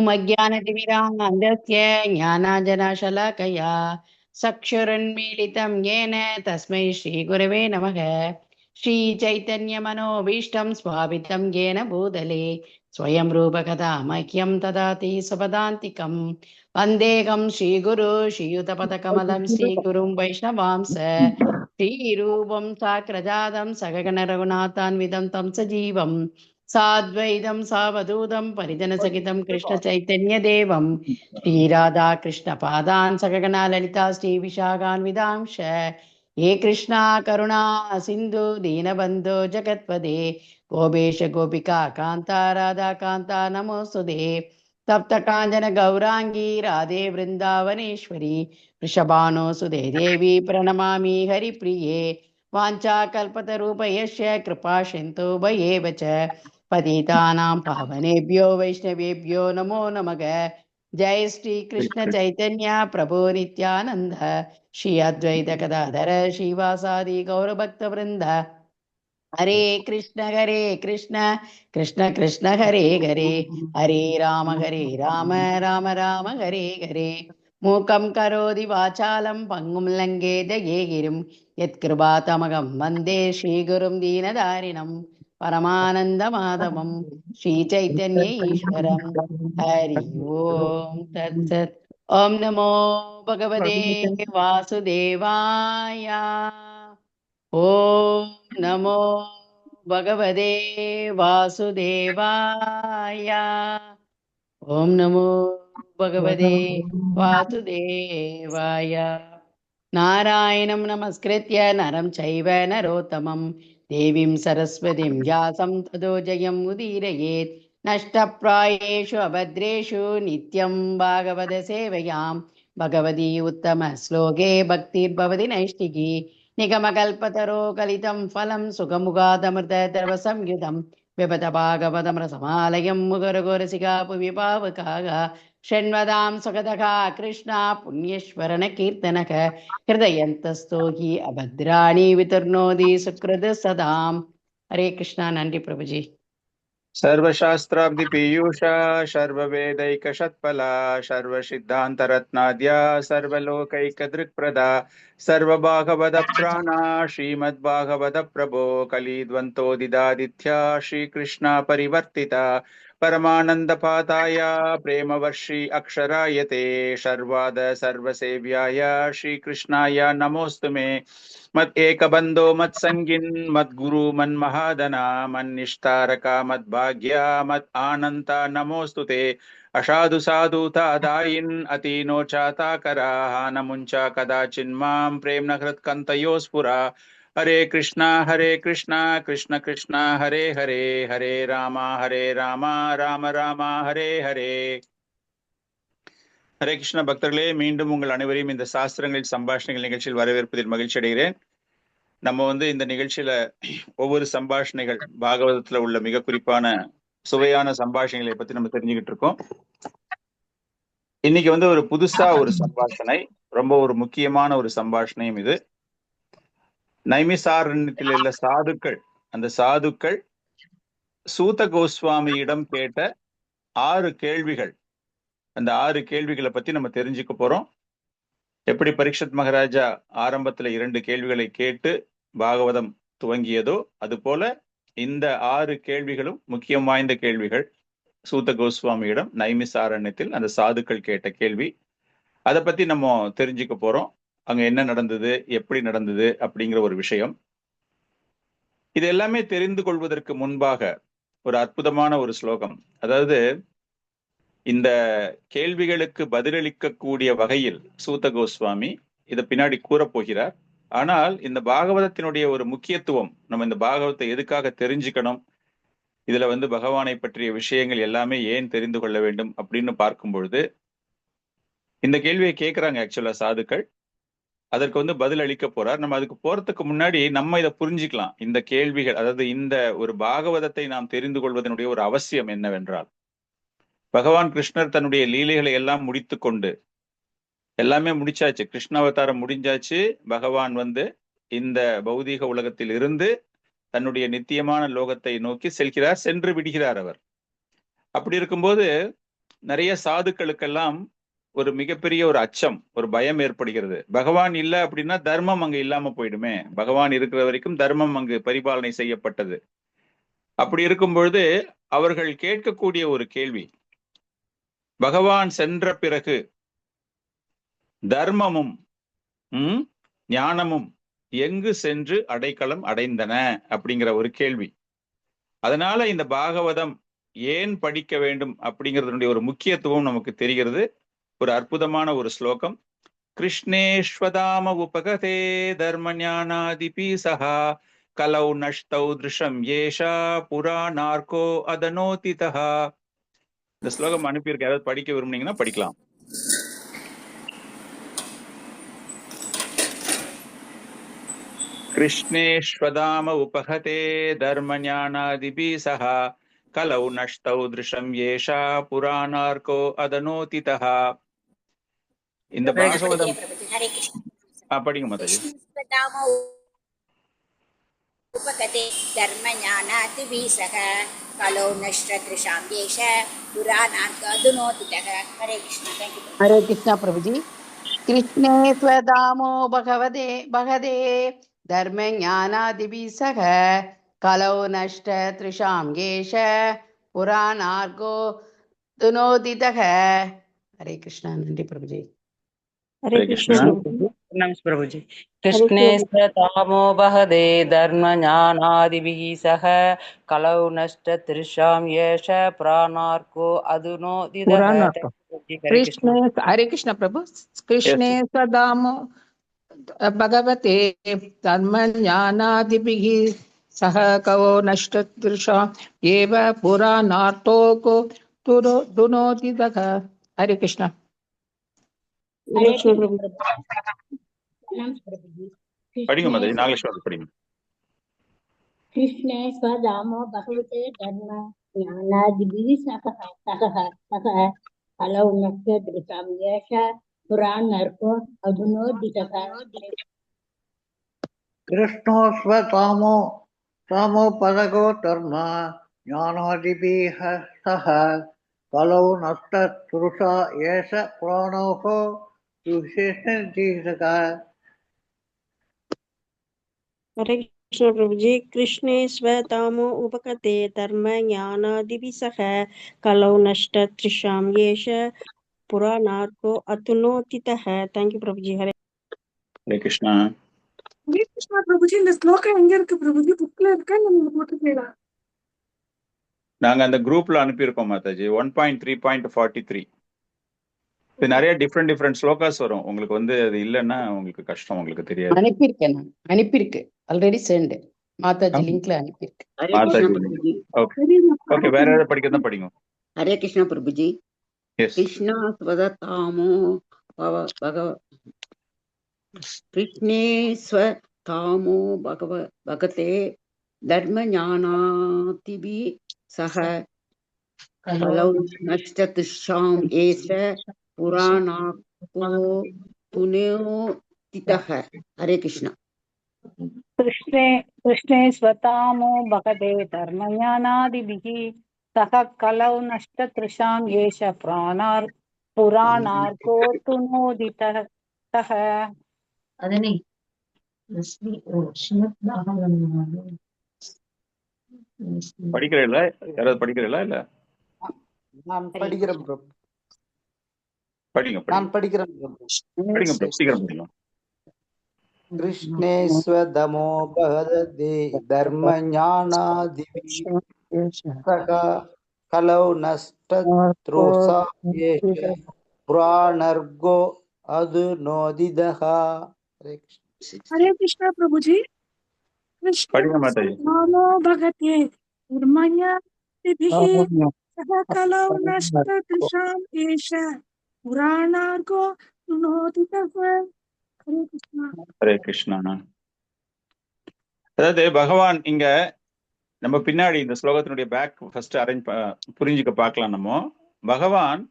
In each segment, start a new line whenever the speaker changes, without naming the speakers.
ॐ अज्ञानतिमिरान्धस्य ज्ञानाञ्जनशलाकया चक्षुरुन्मीलितं येन तस्मै श्रीगुरवे नमः। श्रीचैतन्यमनोभीष्टं स्वापितं येन भूतले स्वयं रूपकथा मह्यं ददाति स्वपदान्तिकं। वन्देऽहं श्रीगुरु श्रीयुतपदकमलं श्रीगुरुं वैष्णवांस श्रीरूपं साग्रजातं सगगण रघुनाथान्वितं तं सजीवम् साद्वैतं सावधूतं परिजनसहितं कृष्णचैतन्यदेवं श्रीराधाकृष्णपादान् सगगणा ललिता श्रीविशाखान्वितांश हे कृष्णा करुणा सिन्धु दीनबन्धो जगत्पदे गोपेश गोपिका कान्ता राधाकान्ता नमोऽस्तुते तप्त काञ्चन गौराङ्गी राधे वृन्दावनेश्वरी वृषभानुसुते देवी प्रणमामि हरिप्रिये वाञ्छाकल्पतरूपयस्य कृपा सिन्धु भयेव च पतितानां पावनेभ्यो वैष्णवेभ्यो नमो नमः। जय श्री कृष्ण चैतन्य प्रभु नित्यानंद श्री अद्वैत गदाधर श्रीवासादि गौरभक्त वृंद हरे कृष्ण कृष्ण कृष्ण हरे हरे हरे राम राम राम हरे हरे मूकं करोति वाचालं पङ्गुं लङ्घयते गिरिं यत्कृपातमहं वन्दे श्रीगुरुं दीनदारिणं परमानन्दमाधवं श्रीचैतन्य ईश्वरं हरि ओं तत्सत्। ॐ नमो भगवते वासुदेवाय। ॐ नमो भगवते वासुदेवाय। ॐ नमो भगवते वासुदेवाय। नारायणं नमस्कृत्य नरं चैव नरोत्तमं देवीं सरस्वतीं व्यासं ततो जयं मुदीरयेत्। नष्टप्रायेषु अभद्रेषु नित्यं भागवत सेवयां भगवती उत्तमश्लोके भक्तिर्भवति नैष्टिकी। निगमकल्पतरो कलितं फलं सुखमुखादमृतद्रवसंयुतं पिबत भागवतमृतमालयं मुगुरगुरसिका पुविपावकाः षण्वदां सुखदः कृष्णा पुण्येश्वरन कीर्तनक हृदयन्तस्थो हि अभद्राणि वितुर्नोति सुकृत सदाम्। हरे कृष्णा। नंदी प्रभुजी।
सर्वशास्त्राब्धि पीयूषा सर्ववेदैकषत्फला सर्वसिद्धान्तरत्नाद्या सर्वलोकैकदृक्प्रदा सर्वभागवत प्राणा श्रीमद्भागवत प्रभो कलिद्वन्तोदिदादित्या श्रीकृष्णा परिवर्तिता परमानन्दपाताय प्रेमवर्षि अक्षरायते शर्वाद सर्वसेव्याय श्रीकृष्णाय नमोऽस्तु मे। मत् एकबन्धो मत्सङ्गिन् मद्गुरु मन्महादना मन्निष्ठारका मद्भाग्या मत् आनन्ता नमोऽस्तु ते। असाधु साधुता दायिन् अतीनो चाताकराः नमुञ्चा कदाचिन्मां प्रेम्ण हृत्कन्तयो स्फुरा। हरे कृष्णा कृष्ण कृष्ण हरे हरे हरे राम राम राम हरे हरे। ஹரே கிருஷ்ண பக்தர்களே, மீண்டும் உங்கள் அனைவரையும் இந்த சாஸ்திரங்கள் சம்பாஷணைகள் நிகழ்ச்சியில் வரவேற்பதில் மகிழ்ச்சி அடைகிறேன். நம்ம இந்த நிகழ்ச்சியில ஒவ்வொரு சம்பாஷணைகள் பாகவதத்துல உள்ள மிக குறிப்பான சுவையான சம்பாஷணைகளை பத்தி நம்ம தெரிஞ்சுக்கிட்டு இருக்கோம். இன்னைக்கு ஒரு புதுசா ஒரு சம்பாஷணை, ரொம்ப ஒரு முக்கியமான ஒரு சம்பாஷணையும் இது. நைமிசாரண்யத்தில் உள்ள சாதுக்கள், அந்த சாதுக்கள் சூத கோஸ்வாமியிடம் கேட்ட 6 கேள்விகள், அந்த 6 கேள்விகளை பத்தி நம்ம தெரிஞ்சுக்க போறோம். எப்படி பரீட்சித் மகாராஜா ஆரம்பத்துல 2 கேள்விகளை கேட்டு பாகவதம் துவங்கியதோ அது போல இந்த 6 கேள்விகளும் முக்கியம் வாய்ந்த கேள்விகள். சூத கோஸ்வாமியிடம் நைமிசாரண்யத்தில் அந்த சாதுக்கள் கேட்ட கேள்வி, அதை பத்தி நம்ம தெரிஞ்சுக்க போறோம். அங்க என்ன நடந்தது, எப்படி நடந்தது அப்படிங்கிற ஒரு விஷயம். இது எல்லாமே தெரிந்து கொள்வதற்கு முன்பாக ஒரு அற்புதமான ஒரு ஸ்லோகம், அதாவது இந்த கேள்விகளுக்கு பதிலளிக்கக்கூடிய வகையில் சூத கோஸ்வாமி இதை பின்னாடி கூறப்போகிறார். ஆனால் இந்த பாகவதத்தினுடைய ஒரு முக்கியத்துவம், நம்ம இந்த பாகவத்தை எதுக்காக தெரிஞ்சுக்கணும், இதுல பகவானை பற்றிய விஷயங்கள் எல்லாமே ஏன் தெரிந்து கொள்ள வேண்டும் அப்படின்னு பார்க்கும் பொழுது இந்த கேள்வியை கேட்கிறாங்க ஆக்சுவலா சாதுக்கள். அதற்கு பதில் அளிக்க போறார். நம்ம அதுக்கு போறதுக்கு முன்னாடி நம்ம இதை புரிஞ்சுக்கலாம். இந்த கேள்விகள், அதாவது இந்த ஒரு பாகவதத்தை நாம் தெரிந்து கொள்வதனுடைய ஒரு அவசியம் என்னவென்றால், பகவான் கிருஷ்ணர் தன்னுடைய லீலைகளை எல்லாம் முடித்து கொண்டு, எல்லாமே முடிச்சாச்சு, கிருஷ்ணாவதாரம் முடிஞ்சாச்சு. பகவான் இந்த பௌதீக உலகத்தில் இருந்து தன்னுடைய நித்தியமான லோகத்தை நோக்கி செல்கிறார், சென்று விடுகிறார் அவர். அப்படி இருக்கும்போது நிறைய சாதுக்களுக்கெல்லாம் ஒரு மிகப்பெரிய ஒரு அச்சம், ஒரு பயம் ஏற்படுகிறது. பகவான் இல்ல அப்படின்னா தர்மம் அங்கு இல்லாம போயிடுமே. பகவான் இருக்கிற வரைக்கும் தர்மம் அங்கு பரிபாலனை செய்யப்பட்டது. அப்படி இருக்கும் பொழுது அவர்கள் கேட்கக்கூடிய ஒரு கேள்வி, பகவான் சென்ற பிறகு தர்மமும் ஞானமும் எங்கு சென்று அடைக்கலம் அடைந்தன அப்படிங்கிற ஒரு கேள்வி. அதனால இந்த பாகவதம் ஏன் படிக்க வேண்டும் அப்படிங்கிறதுனுடைய ஒரு முக்கியத்துவம் நமக்கு தெரிகிறது. ஒரு அற்புதமான ஒரு ஸ்லோகம். கிருஷ்ணேஸ்வதாம உபகதே தர்ம ஞானாதிபி சஹா கலௌ நஷ்டௌ திருஷம் ஏஷா புராணார்கோ அதனோதிதஹா. இந்த ஸ்லோகம் அனுப்பியிருக்க, யாராவது படிக்க விரும்புனீங்கன்னா படிக்கலாம். கிருஷ்ணேஸ்வதாம உபகதே தர்ம ஞானாதிபி சஹா கலௌ நஷ்டௌ திருஷம் ஏஷா புராணார்கோ அதனோதிதஹா. இந்த பாகவதம் படிங்க மாதாஜி.
उपगते धर्मज्ञानादिभिः सह कलौ नष्टदृशां येष पुराणार्कधुनोदितः. हरे कृष्ण. Thank you.
हरे कृष्णा प्रभुजी. कृष्णे स्वदामो भगवते भगदे धर्म ज्ञानादिभिः सह कलौ नष्ट त्रिषां येष पुराणार्को धुनोदितः. हरे कृष्णा. नंदी प्रभुजी.
हरे कृष्ण प्रभुजी. कृष्णे स्वतामो बहदे धर्म ज्ञानादिभिः सह कलौ नष्ट त्रिषां येष प्राणार्को अधुनोदितः.
कृष्णे हरे कृष्ण प्रभु. कृष्णे सदामो भगवते धर्म ज्ञानादिभिः सह कलौ नष्ट त्रिषां एव पुराणार्थो धुनोदितः. हरे कृष्ण.
படிங்க மாதாஜி. நாகேஸ்வரர் படிங்க.
कृष्णे स्वदामो भगवते धर्म ज्ञानादिभिः सह कलौ नष्ट त्रिषां येष पुराणार्को अधुनोदितः.
कृष्णो स्वतामो पदगो धर्म ज्ञानादिभिः सह कलौ नष्ट त्रिषा येष पुराणोः दुःशेषः.
हरे कृष्ण प्रभु जी. कृष्णे स्वतामो उपगते धर्म ज्ञानादिभिः सह कलौ नष्ट त्रिषां येष पुराणार्को अधुनोदितः. थैंक यू प्रभु जी. हरे
கிருஷ்ணா.
ஹரே கிருஷ்ணா பிரபுஜி. இந்த ஸ்லோகம் எங்க இருக்கு பிரபுஜி? புக்ல இருக்கா இல்ல நீங்க போட்டுருக்கீங்களா?
நாங்க அந்த குரூப்ல அனுப்பியிருக்கோம் மாதாஜி. 1.3.43. இது நிறைய டிஃப்ரெண்ட் ஸ்லோகாஸ் வரும். உங்களுக்கு வந்து அது இல்லைன்னா உங்களுக்கு கஷ்டம், உங்களுக்கு தெரியாது.
அனுப்பியிருக்கேன், நான் அனுப்பியிருக்கு ஆல்ரெடி. சென்ட் மாதாஜி லிங்க்ல அனுப்பியிருக்கு.
ஓகே, வேற ஏதாவது படிக்கிறதா படிங்க.
हरे कृष्ण प्रभु जी. कृष्णा स्वदामो कृष्णे स्वतामो भगवते धर्म ज्ञानादिभिः सह कलौ नष्ट त्रिषां येष पुराणार्को धुनोदितः. हरे कृष्ण.
कृष्णे स्वतामो भगवते धर्म ज्ञानादिभिः सह कलौ नष्ट त्रिषां येष पुराणार्को धुनोदितः. அதனை
படிக்கிறீங்களா? யாராவது படிக்கிறீங்களா? இல்ல
நான் படிக்கிறேன் பிரபு.
படிங்க.
நான் படிக்கிறேன் பிரபு.
படிங்க பிரபு, சீக்கிரம் படிங்க.
कृष्णे स्वदमो बहदे धर्म ज्ञानादिभिः सह कलौ नष्ट त्रिषा येष पुराणार्को अधुनोदितः.
हरे कृष्णा प्रभुजी.
படிங்க மாதாஜி.
कृष्णो भगते धर्म ज्ञानादिभिः सह कलौ नष्ट त्रिषां येष पुराणार्को धुनोदितः. हरे कृष्णा.
ஹரே கிருஷ்ணா. அதாவது பகவான் இங்க நம்ம பின்னாடி இந்த ஸ்லோகத்தினுடைய பேக் ஃபர்ஸ்ட் புரிஞ்சுக்க பார்க்கலாம். நம்ம பகவான்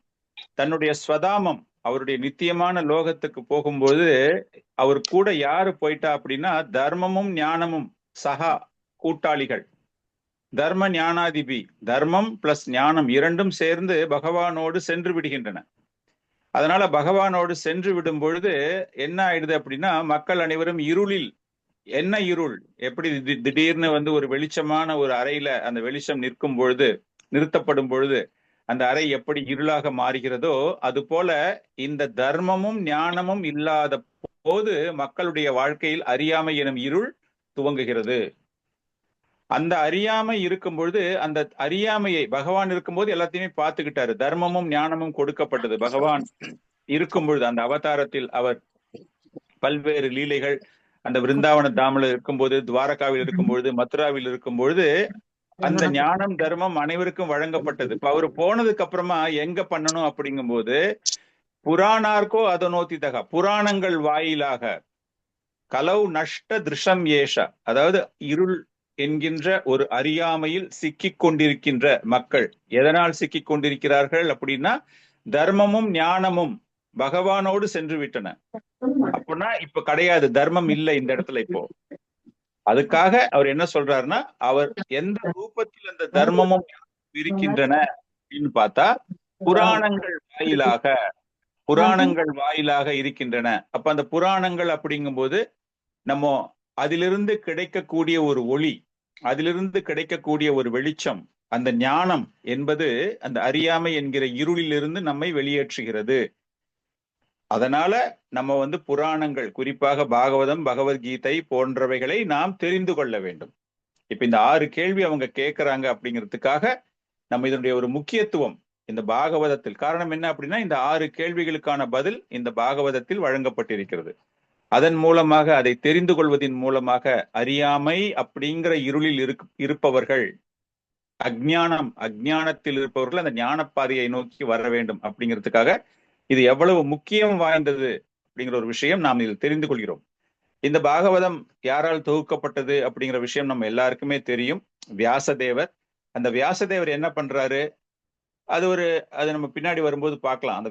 தன்னுடைய ஸ்வதாமம், அவருடைய நித்தியமான லோகத்துக்கு போகும்போது அவர் கூட யாரு போயிட்டா அப்படின்னா தர்மமும் ஞானமும் சகா கூட்டாளிகள், தர்ம ஞானாதிபி, தர்மம் பிளஸ் ஞானம் இரண்டும் சேர்ந்து பகவானோடு சென்று விடுகின்றன. அதனால பகவானோடு சென்று விடும் பொழுது என்ன ஆயிடுது அப்படின்னா, மக்கள் அனைவரும் இருளில், என்ன இருள், எப்படி திடீர்னு வந்து ஒரு வெளிச்சமான ஒரு அறையில அந்த வெளிச்சம் நிறுத்தப்படும் பொழுது அந்த அறை எப்படி இருளாக மாறுகிறதோ, அது போல இந்த தர்மமும் ஞானமும் இல்லாத போது மக்களுடைய வாழ்க்கையில் அறியாமை எனும் இருள் துவங்குகிறது. அந்த அறியாமை இருக்கும் பொழுது, அந்த அறியாமையை பகவான் இருக்கும்போது எல்லாத்தையுமே பார்த்துக்கிட்டாரு. தர்மமும் ஞானமும் கொடுக்கப்பட்டது. பகவான் இருக்கும் பொழுது அந்த அவதாரத்தில் அவர் பல்வேறு லீலைகள், அந்த விருந்தாவன தாமில் இருக்கும்போது, துவாரகாவில் இருக்கும்பொழுது, மதுராவில் இருக்கும் பொழுது அந்த ஞானம் தர்மம் அனைவருக்கும் வழங்கப்பட்டது. இப்ப அவரு போனதுக்கு அப்புறமா எங்க பண்ணணும் அப்படிங்கும்போது, புராணார்க்கோ அதனோதிதகா, புராணங்கள் வாயிலாக, கலவு நஷ்ட திருஷம் ஏஷ, அதாவது இருள் என்கின்ற ஒரு அறியாமையில் சிக்கிக் கொண்டிருக்கின்ற மக்கள் எதனால் சிக்கிக் கொண்டிருக்கிறார்கள் அப்படின்னா, தர்மமும் ஞானமும் பகவானோடு சென்று விட்டன. அப்படின்னா இப்ப கிடையாது, தர்மம் இல்லை இந்த இடத்துல. இப்போ அதுக்காக அவர் என்ன சொல்றாருன்னா, அவர் எந்த ரூபத்தில் அந்த தர்மமும் இருக்கின்றன அப்படின்னு பார்த்தா, புராணங்கள் வாயிலாக இருக்கின்றன. அப்ப அந்த புராணங்கள் அப்படிங்கும்போது நம்ம அதிலிருந்து கிடைக்கக்கூடிய ஒரு ஒளி, அதிலிருந்து கிடைக்கக்கூடிய ஒரு வெளிச்சம், அந்த ஞானம் என்பது அந்த அறியாமை என்கிற இருளிலிருந்து நம்மை வெளியேற்றுகிறது. அதனால நம்ம வந்து புராணங்கள், குறிப்பாக பாகவதம், பகவத்கீதை போன்றவைகளை நாம் தெரிந்து கொள்ள வேண்டும். இப்ப இந்த 6 கேள்வி அவங்க கேட்கறாங்க அப்படிங்கிறதுக்காக நம்ம இதனுடைய ஒரு முக்கியத்துவம் இந்த பாகவதத்தில், காரணம் என்ன அப்படின்னா, இந்த 6 கேள்விகளுக்கான பதில் இந்த பாகவதத்தில் வழங்கப்பட்டிருக்கிறது. அதன் மூலமாக, அதை தெரிந்து கொள்வதன் மூலமாக, அறியாமை அப்படிங்கிற இருளில் இருப்பவர்கள், அஜ்ஞானத்தில் இருப்பவர்கள் அந்த ஞானப்பாதையை நோக்கி வர வேண்டும் அப்படிங்கிறதுக்காக இது எவ்வளவு முக்கியம் வாய்ந்தது அப்படிங்கிற ஒரு விஷயம் நாம் இதில் தெரிந்து கொள்கிறோம். இந்த பாகவதம் யாரால் தொகுக்கப்பட்டது அப்படிங்கிற விஷயம் நம்ம எல்லாருக்குமே தெரியும். வியாசதேவர். அந்த வியாசதேவர் என்ன பண்றாரு, அது நம்ம பின்னாடி வரும்போது பார்க்கலாம். அந்த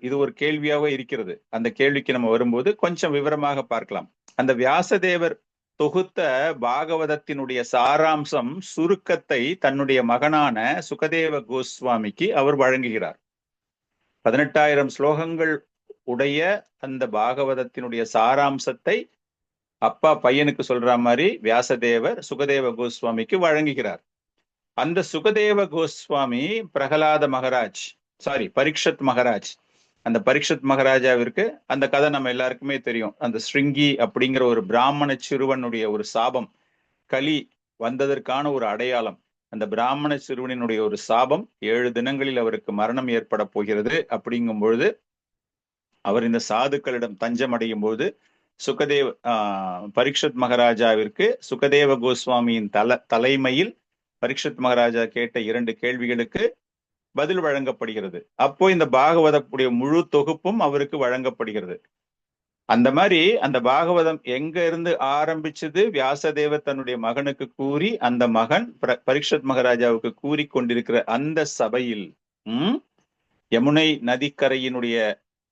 இது ஒரு கேள்வியாக இருக்கிறது. அந்த கேள்விக்கு நம்ம வரும்போது கொஞ்சம் விவரமாக பார்க்கலாம். அந்த வியாசதேவர் தொகுத்த பாகவதத்தினுடைய சாராம்சம், சுருக்கத்தை தன்னுடைய மகனான சுகதேவ கோஸ்வாமிக்கு அவர் வழங்குகிறார். 18,000 ஸ்லோகங்கள் உடைய அந்த பாகவதத்தினுடைய சாராம்சத்தை அப்பா பையனுக்கு சொல்ற மாதிரி வியாசதேவர் சுகதேவ கோஸ்வாமிக்கு வழங்குகிறார். அந்த சுகதேவ கோஸ்வாமி பரீட்சத் மகாராஜ், அந்த பரீட்சத் மகாராஜாவிற்கு அந்த கதை நம்ம எல்லாருக்குமே தெரியும். அந்த ஸ்ருங்கி அப்படிங்கிற ஒரு பிராமண சிறுவனுடைய ஒரு சாபம், கலி வந்ததற்கான ஒரு அடையாளம். அந்த பிராமண சிறுவனினுடைய ஒரு சாபம், 7 தினங்களில் அவருக்கு மரணம் ஏற்பட போகிறது. அப்படிங்கும் பொழுது அவர் இந்த சாதுக்களிடம் தஞ்சம் அடையும் போது பரீட்சத் மகாராஜாவிற்கு சுகதேவ கோஸ்வாமியின் தலைமையில் பரீட்சத் மகாராஜா கேட்ட 2 கேள்விகளுக்கு பதில் வழங்கப்படுகிறது. அப்போ இந்த பாகவதப்புடைய முழு தொகுப்பும் அவருக்கு வழங்கப்படுகிறது. அந்த மாதிரி அந்த பாகவதம் எங்க இருந்து ஆரம்பிச்சது, வியாசதேவர் தன்னுடைய மகனுக்கு கூறி, அந்த மகன் பரீட்சத் மகாராஜாவுக்கு கூறி கொண்டிருக்கிற அந்த சபையில், யமுனை நதிக்கரையினுடைய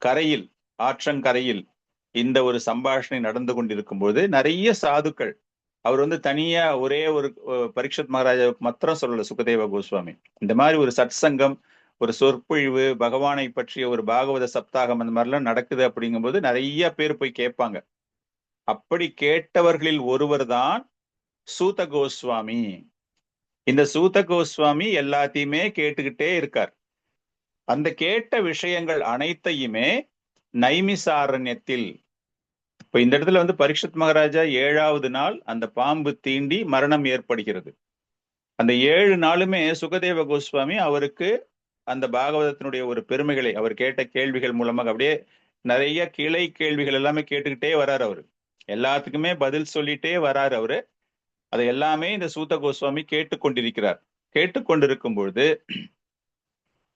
கரையில், ஆற்றங்கரையில் இந்த ஒரு சம்பாஷணை நடந்து கொண்டிருக்கும் போது நிறைய சாதுக்கள், அவர் வந்து தனியா ஒரே ஒரு பரீட்சத் மகாராஜாவுக்கு மாத்திரம் சொல்லல சுகதேவ கோஸ்வாமி, இந்த மாதிரி ஒரு சத்சங்கம், ஒரு சொற்பொழிவு, பகவானை பற்றிய ஒரு பாகவத சப்தாகம் அந்த மாதிரிலாம் நடக்குது. அப்படிங்கும்போது நிறைய பேர் போய் கேட்பாங்க. அப்படி கேட்டவர்களில் ஒருவர் தான் சூத கோஸ்வாமி. இந்த சூத கோஸ்வாமி எல்லாத்தையுமே கேட்டுக்கிட்டே இருக்கார். அந்த கேட்ட விஷயங்கள் அனைத்தையுமே நைமிசாரண்யத்தில், இப்ப இந்த இடத்துல வந்து பரீட்சத் மகாராஜா 7வது நாள் அந்த பாம்பு தீண்டி மரணம் ஏற்படுகிறது. அந்த 7 நாளுமே சுகதேவ கோஸ்வாமி அவருக்கு அந்த பாகவதத்தினுடைய ஒரு பெருமைகளை, அவர் கேட்ட கேள்விகள் மூலமாக அப்படியே நிறைய கிளை கேள்விகள் எல்லாமே கேட்டுக்கிட்டே வர்றாரு. அவரு எல்லாத்துக்குமே பதில் சொல்லிட்டே வர்றாரு. அவரு அதை எல்லாமே இந்த சூத கோஸ்வாமி கேட்டுக்கொண்டிருக்கிறார். கேட்டுக்கொண்டிருக்கும் பொழுது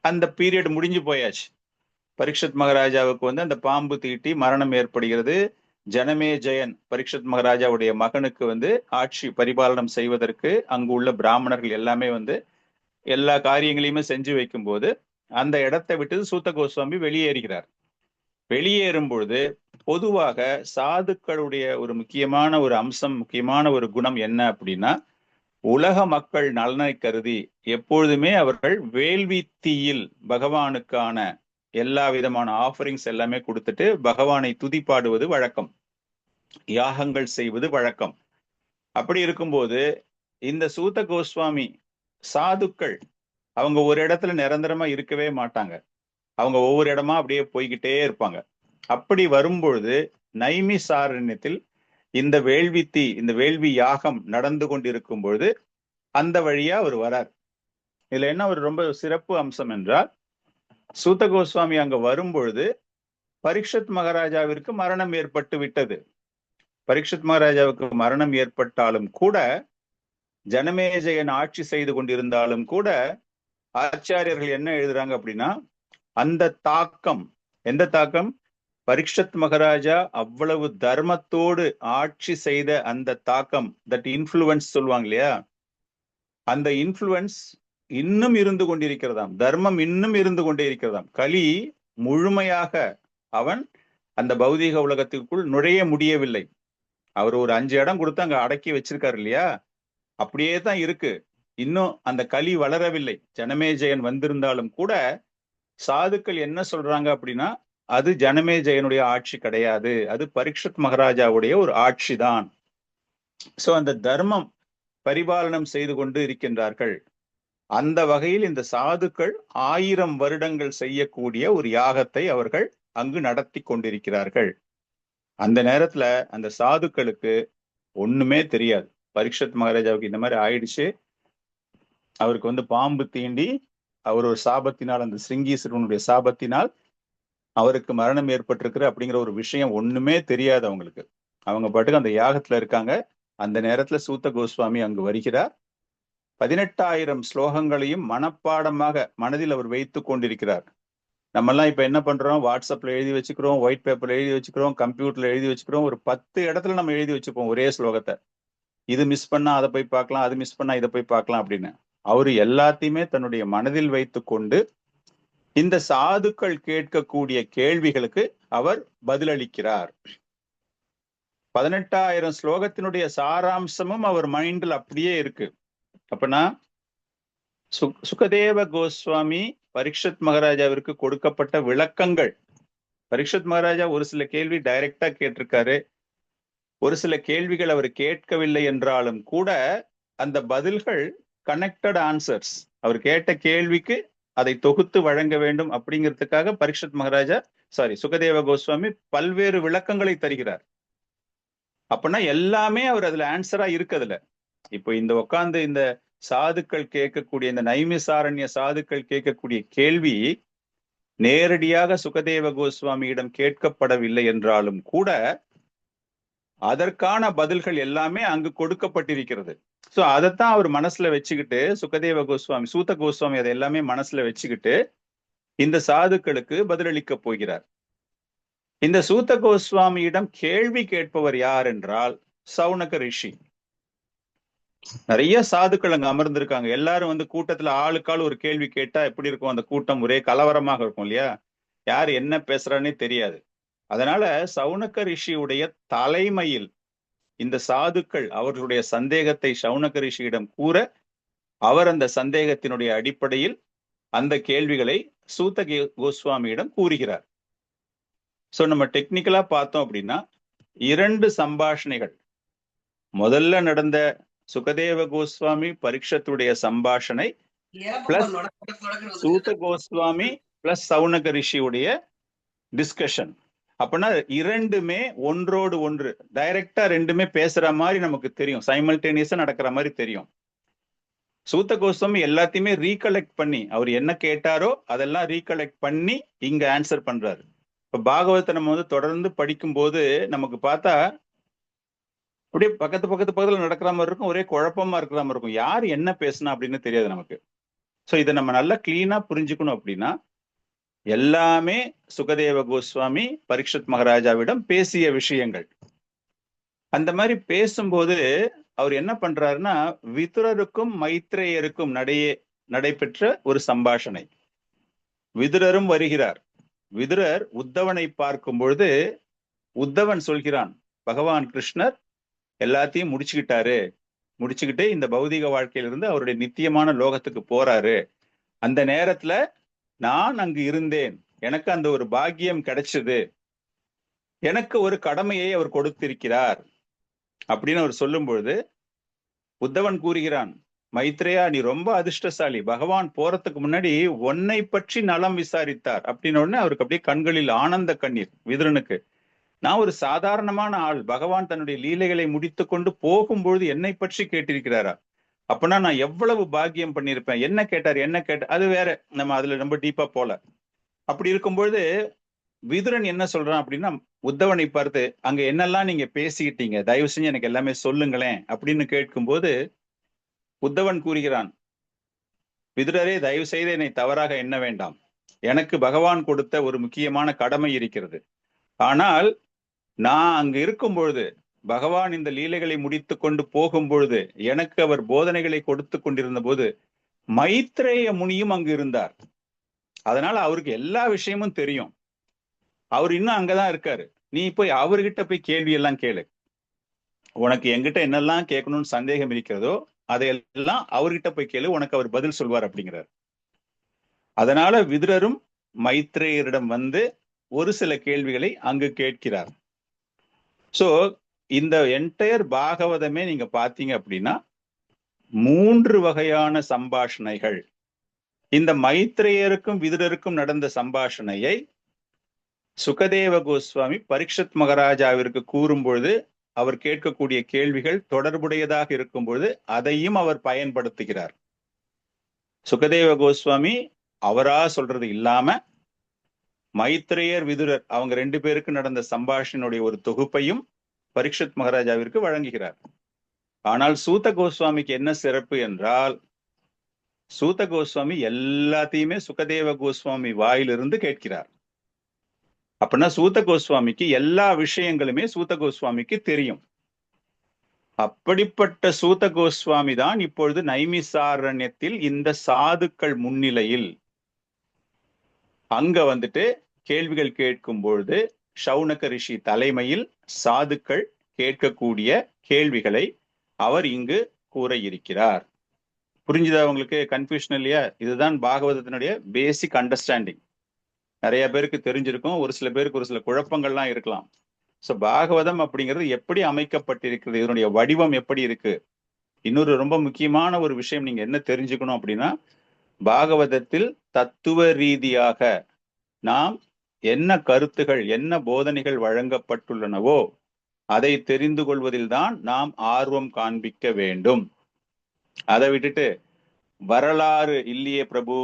அந்த பீரியட் முடிஞ்சு போயாச்சு. பரீட்சத் மகாராஜாவுக்கு வந்து அந்த பாம்பு தீட்டி மரணம் ஏற்படுகிறது. ஜனமே ஜெயன் பரீட்சத் மகாராஜாவுடைய மகனுக்கு வந்து ஆட்சி பரிபாலனம் செய்வதற்கு அங்கு உள்ள பிராமணர்கள் எல்லாமே வந்து எல்லா காரியங்களையுமே செஞ்சு வைக்கும் போது அந்த இடத்தை விட்டு சூத கோஸ்வாமி வெளியேறுகிறார். வெளியேறும் பொழுது பொதுவாக சாதுக்களுடைய ஒரு முக்கியமான ஒரு அம்சம், முக்கியமான ஒரு குணம் என்ன அப்படின்னா, உலக மக்கள் நலனை கருதி எப்பொழுதுமே அவர்கள் வேள்வி தீயில் பகவானுக்கான எல்லா விதமான ஆஃபரிங்ஸ் எல்லாமே கொடுத்துட்டு பகவானை துதிப்பாடுவது வழக்கம், யாகங்கள் செய்வது வழக்கம். அப்படி இருக்கும்போது இந்த சூத கோஸ்வாமி சாதுக்கள் அவங்க ஒரு இடத்துல நிரந்தரமா இருக்கவே மாட்டாங்க. அவங்க ஒவ்வொரு இடமா அப்படியே போய்கிட்டே இருப்பாங்க. அப்படி வரும்பொழுது நைமிசாரண்யத்தில் இந்த வேள்வி இந்த வேள்வி யாகம் நடந்து கொண்டிருக்கும் பொழுது அந்த வழியா அவர் வரார். இதுல என்ன ஒரு ரொம்ப சிறப்பு அம்சம் என்றால், சூத கோஸ்வாமி அங்க வரும்பொழுது பரீட்சித் மகாராஜாவிற்கு மரணம் ஏற்பட்டு விட்டது. பரீட்சித் மகாராஜாவுக்கு மரணம் ஏற்பட்டாலும் கூட, ஜனமேஜயன் ஆட்சி செய்து கொண்டிருந்தாலும் கூட, ஆச்சாரியர்கள் என்ன எழுதுறாங்க அப்படின்னா, அந்த தாக்கம், எந்த தாக்கம்? பரீட்சித் மகாராஜா அவ்வளவு தர்மத்தோடு ஆட்சி செய்த அந்த தாக்கம், தட் இன்ஃப்ளூயன்ஸ் சொல்லுவாங்க இல்லையா, அந்த இன்ஃப்ளூயன்ஸ் இன்னும் இருந்து கொண்டிருக்கிறதாம். தர்மம் இன்னும் இருந்து கொண்டே இருக்கிறதாம். கலி முழுமையாக அவன் அந்த பௌதீக உலகத்திற்குள் நுழைய முடியவில்லை. அவர் ஒரு 5 இடம் கொடுத்து அங்க அடக்கி வச்சிருக்காரு இல்லையா, அப்படியே தான் இருக்கு. இன்னும் அந்த கலி வளரவில்லை. ஜனமேஜயன் வந்திருந்தாலும் கூட சாதுக்கள் என்ன சொல்றாங்க அப்படின்னா, அது ஜனமேஜயனுடைய ஆட்சி கிடையாது, அது பரீட்சித் மகாராஜாவுடைய ஒரு ஆட்சி தான். சோ அந்த தர்மம் பரிபாலனம் செய்து கொண்டு இருக்கின்றார்கள். அந்த வகையில் இந்த சாதுக்கள் 1000 வருடங்கள் செய்யக்கூடிய ஒரு யாகத்தை அவர்கள் அங்கு நடத்தி கொண்டிருக்கிறார்கள். அந்த நேரத்துல அந்த சாதுக்களுக்கு ஒண்ணுமே தெரியாது. பரீட்சித் மகாராஜாவுக்கு இந்த மாதிரி ஆயிடுச்சு, அவருக்கு பாம்பு தீண்டி அவர் ஒரு சாபத்தினால், அந்த சிருங்கீஸ்வரனுடைய சாபத்தினால் அவருக்கு மரணம் ஏற்பட்டிருக்கு அப்படிங்கிற ஒரு விஷயம் ஒண்ணுமே தெரியாது அவங்களுக்கு. அவங்க பாட்டுக்கு அந்த யாகத்துல இருக்காங்க. அந்த நேரத்துல சூத்த கோஸ்வாமி அங்கு வருகிறார். 18,000 ஸ்லோகங்களையும் மனப்பாடமாக மனதில் அவர் வைத்து கொண்டிருக்கிறார். நம்ம எல்லாம் இப்ப என்ன பண்றோம்? வாட்ஸ்அப்ல எழுதி வச்சுக்கிறோம், ஒயிட் பேப்பர்ல எழுதி வச்சுக்கிறோம், கம்ப்யூட்டர்ல எழுதி வச்சுக்கிறோம். ஒரு 10 இடத்துல நம்ம எழுதி வச்சுப்போம் ஒரே ஸ்லோகத்தை. இது மிஸ் பண்ணா அதை போய் பார்க்கலாம், அது மிஸ் பண்ணா இதை போய் பார்க்கலாம் அப்படின்னு. அவரு எல்லாத்தையுமே தன்னுடைய மனதில் வைத்து கொண்டு இந்த சாதுக்கள் கேட்கக்கூடிய கேள்விகளுக்கு அவர் பதிலளிக்கிறார். 18,000 ஸ்லோகத்தினுடைய சாராம்சமும் அவர் மைண்டில் அப்படியே இருக்கு. அப்பனா சுகதேவ கோஸ்வாமி பரீட்சித் மகாராஜாவிற்கு கொடுக்கப்பட்ட விளக்கங்கள், பரீட்சித் மகாராஜா ஒரு சில கேள்வி டைரக்டா கேட்டிருக்காரு, ஒரு சில கேள்விகள் அவர் கேட்கவில்லை என்றாலும் கூட அந்த பதில்கள் கனெக்டட் ஆன்சர்ஸ். அவர் கேட்ட கேள்விக்கு அதை தொகுத்து வழங்க வேண்டும் அப்படிங்கிறதுக்காக பரீட்சித் மகாராஜா சுகதேவ கோஸ்வாமி பல்வேறு விளக்கங்களை தருகிறார். அப்படின்னா எல்லாமே அவர் அதுல ஆன்சரா இருக்குதுல. இப்போ இந்த உட்கார்ந்து இந்த சாதுக்கள் கேட்கக்கூடிய, இந்த நைமிசாரண்ய சாதுக்கள் கேட்கக்கூடிய கேள்வி நேரடியாக சுகதேவ கோஸ்வாமியிடம் கேட்கப்படவில்லை என்றாலும் கூட அதற்கான பதில்கள் எல்லாமே அங்கு கொடுக்கப்பட்டிருக்கிறது. சோ அதைத்தான் அவர் மனசுல வச்சுக்கிட்டு, சுகதேவ கோஸ்வாமி, சூத கோஸ்வாமி அதை எல்லாமே மனசுல வச்சுக்கிட்டு இந்த சாதுக்களுக்கு பதிலளிக்க போகிறார். இந்த சூத கோஸ்வாமியிடம் கேள்வி கேட்பவர் யார் என்றால் சௌனக ரிஷி. நிறைய சாதுக்கள் அங்க அமர்ந்திருக்காங்க. எல்லாரும் கூட்டத்துல ஆளுக்கால் ஒரு கேள்வி கேட்டா எப்படி இருக்கும்? அந்த கூட்டம் ஒரே கலவரமாக இருக்கும் இல்லையா, யார் என்ன பேசுறானே தெரியாது. அதனால சௌனக ரிஷியுடைய தலைமையில் இந்த சாதுக்கள் அவர்களுடைய சந்தேகத்தை சௌனக ரிஷியிடம் கூற, அவர் அந்த சந்தேகத்தினுடைய அடிப்படையில் அந்த கேள்விகளை சூத கோஸ்வாமியிடம் கூறுகிறார். சோ நம்ம டெக்னிக்கலா பார்த்தோம் அப்படின்னா 2 சம்பாஷணைகள். முதல்ல நடந்த சுகதேவ கோஸ்வாமி பரீட்சத்துடைய சம்பாஷணை பிளஸ் சூத கோஸ்வாமி பிளஸ் சௌனக ரிஷியுடைய டிஸ்கஷன். அப்படின்னா 2மே ஒன்றோடு ஒன்று டைரக்டா 2மே பேசுற மாதிரி நமக்கு தெரியும், சைமல்டேனியஸா நடக்கிற மாதிரி தெரியும். சூத கோஸ்வாமி எல்லாத்தையுமே ரீகலெக்ட் பண்ணி, அவர் என்ன கேட்டாரோ அதெல்லாம் ரீகலெக்ட் பண்ணி இங்க ஆன்சர் பண்றாரு. இப்ப பாகவத்தை நம்ம தொடர்ந்து படிக்கும் போது நமக்கு பார்த்தா அப்படியே பக்கத்துல நடக்கிற மாதிரி இருக்கும், ஒரே குழப்பமா இருக்கிற மாதிரி இருக்கும், யார் என்ன பேசுனா அப்படின்னு தெரியாது நமக்கு. சோ இதை நம்ம நல்லா கிளீனா புரிஞ்சுக்கணும் அப்படின்னா, எல்லாமே சுகதேவ கோஸ்வாமி பரீட்சித் மகாராஜாவிடம் பேசிய விஷயங்கள். அந்த மாதிரி பேசும்போது அவர் என்ன பண்றாருன்னா, விதுரருக்கும் மைத்ரேயருக்கும் நடைபெற்ற ஒரு சம்பாஷணை. விதுரரும் வருகிறார். விதுரர் உத்தவனை பார்க்கும் பொழுது உத்தவன் சொல்கிறான், பகவான் கிருஷ்ணர் எல்லாத்தையும் முடிச்சுக்கிட்டு இந்த பௌதிக வாழ்க்கையிலிருந்து அவருடைய நித்தியமான லோகத்துக்கு போறாரு. அந்த நேரத்துல நான் அங்கு இருந்தேன், எனக்கு அந்த ஒரு பாக்கியம் கிடைச்சது, எனக்கு ஒரு கடமையை அவர் கொடுத்திருக்கிறார் அப்படின்னு அவர் சொல்லும் பொழுது உத்தவன் கூறுகிறான், மைத்ரேயா நீ ரொம்ப அதிர்ஷ்டசாலி, பகவான் போறதுக்கு முன்னாடி உன்னை பற்றி நலம் விசாரித்தார் அப்படின்னு உடனே அவருக்கு அப்படியே கண்களில் ஆனந்த கண்ணீர். விதுரனுக்கு, நான் ஒரு சாதாரணமான ஆள், பகவான் தன்னுடைய லீலைகளை முடித்து கொண்டு போகும்பொழுது என்னை பற்றி கேட்டிருக்கிறாரா, அப்பனா நான் எவ்வளவு பாக்கியம் பண்ணியிருப்பேன். என்ன கேட்டார் அது வேற, நம்ம அதுல ரொம்ப டீப்பா போல. அப்படி இருக்கும்பொழுது விதுரன் என்ன சொல்றான் அப்படின்னா, உத்தவனை பார்த்து அங்க என்னெல்லாம் நீங்க பேசிக்கிட்டீங்க, தயவு செஞ்சு எனக்கு எல்லாமே சொல்லுங்களேன் அப்படின்னு கேட்கும்போது உத்தவன் கூறுகிறான், விதுரரே தயவு செய்து என்னை தவறாக எண்ண வேண்டாம், எனக்கு பகவான் கொடுத்த ஒரு முக்கியமான கடமை இருக்கிறது. ஆனால் நான் அங்கு இருக்கும் பொழுது, பகவான் இந்த லீலைகளை முடித்து கொண்டு போகும் பொழுது, எனக்கு அவர் போதனைகளை கொடுத்து கொண்டிருந்த போது மைத்ரேய முனியும் அங்கு இருந்தார். அதனால அவருக்கு எல்லா விஷயமும் தெரியும். அவர் இன்னும் அங்கதான் இருக்காரு. நீ போய் அவர்கிட்ட போய் கேள்வி எல்லாம் கேளு, உனக்கு என்கிட்ட என்னெல்லாம் கேட்கணும்னு சந்தேகம் இருக்கிறதோ அதையெல்லாம் அவர்கிட்ட போய் கேளு, உனக்கு அவர் பதில் சொல்வார் அப்படிங்கிறார். அதனால விதுரரும் மைத்ரேயரிடம் வந்து ஒரு சில கேள்விகளை அங்கு கேட்கிறார். சோ இந்த என்டையர் பாகவதமே நீங்க பாத்தீங்க அப்படின்னா 3 வகையான சம்பாஷணைகள். இந்த மைத்ரேயருக்கும் விதுரருக்கும் நடந்த சம்பாஷணையை சுகதேவ கோஸ்வாமி பரீட்சித் மகாராஜாவிற்கு கூறும் பொழுது அவர் கேட்கக்கூடிய கேள்விகள் தொடர்புடையதாக இருக்கும் பொழுது அதையும் அவர் பயன்படுத்துகிறார். சுகதேவ கோஸ்வாமி அவரா சொல்றது இல்லாம மைத்ரேயர் விதுரர் அவங்க 2 பேருக்கு நடந்த சம்பாஷணையுடைய ஒரு தொகுப்பையும் பரீட்சித் மகாராஜாவிற்கு வழங்குகிறார். ஆனால் சூத கோஸ்வாமிக்கு என்ன சிறப்பு என்றால், சூத கோஸ்வாமி எல்லாத்தையுமே சுகதேவ கோஸ்வாமி வாயிலிருந்து கேட்கிறார். அப்படின்னா சூத கோஸ்வாமிக்கு எல்லா விஷயங்களுமே சூத கோஸ்வாமிக்கு தெரியும். அப்படிப்பட்ட சூத கோஸ்வாமி தான் இப்பொழுது நைமிசாரண்யத்தில் இந்த சாதுக்கள் முன்னிலையில் அங்க வந்துட்டு கேள்விகள் கேட்கும் பொழுது சௌனக ரிஷி தலைமையில் சாதுக்கள் கேட்கக்கூடிய கேள்விகளை அவர் இங்கு கூற இருக்கிறார். புரிஞ்சுதா உங்களுக்கு? கன்ஃபியூஷன் இல்லையா? இதுதான் பாகவதத்தினுடைய பேசிக் அண்டர்ஸ்டாண்டிங். நிறைய பேருக்கு தெரிஞ்சிருக்கும், ஒரு சில பேருக்கு ஒரு சில குழப்பங்கள்லாம் இருக்கலாம். ஸோ பாகவதம் அப்படிங்கிறது எப்படி அமைக்கப்பட்டிருக்கிறது, இதனுடைய வடிவம் எப்படி இருக்கு. இன்னொரு ரொம்ப முக்கியமான ஒரு விஷயம் நீங்க என்ன தெரிஞ்சுக்கணும் அப்படின்னா, பாகவதத்தில் தத்துவ ரீதியாக நாம் என்ன கருத்துகள் என்ன போதனைகள் வழங்கப்பட்டுள்ளனவோ அதை தெரிந்து கொள்வதில் தான் நாம் ஆர்வம் காண்பிக்க வேண்டும். அதை விட்டுட்டு வரலாறு இல்லையே பிரபு,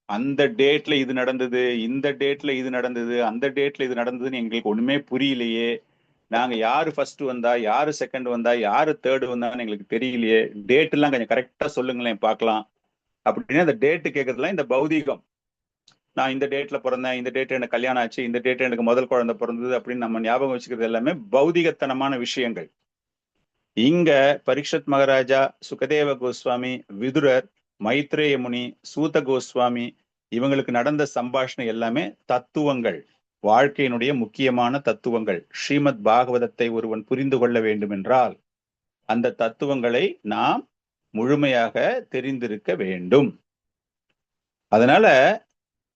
அந்த டேட்ல இது நடந்தது, இந்த டேட்ல இது நடந்தது, அந்த டேட்ல இது நடந்ததுன்னு எங்களுக்கு ஒண்ணுமே புரியலையே, நாங்க யாரு ஃபர்ஸ்ட் வந்தா யாரு செகண்ட் வந்தா யாரு தேர்டு வந்தான்னு எங்களுக்கு தெரியலையே, டேட் எல்லாம் கொஞ்சம் கரெக்டா சொல்லுங்களேன் பார்க்கலாம் அப்படின்னு அந்த டேட்டு கேட்கறதுலாம் இந்த பௌதீகம். நான் இந்த டேட்ல பிறந்தேன், இந்த டேட் எனக்கு கல்யாணம் ஆச்சு, இந்த டேட் எனக்கு முதல் குழந்தை பிறந்தது அப்படின்னு நம்ம ஞாபகம் வச்சுக்கிறது எல்லாமே பௌதிகத்தனமான விஷயங்கள். இங்க பரீட்சித் மகாராஜா, சுகதேவ கோஸ்வாமி, விதுரர், மைத்ரேய முனி, சூத கோஸ்வாமி இவங்களுக்கு நடந்த சம்பாஷணை எல்லாமே தத்துவங்கள், வாழ்க்கையினுடைய முக்கியமான தத்துவங்கள். ஸ்ரீமத் பாகவதத்தை ஒருவன் புரிந்து கொள்ள வேண்டும் என்றால் அந்த தத்துவங்களை நாம் முழுமையாக தெரிந்திருக்க வேண்டும். அதனால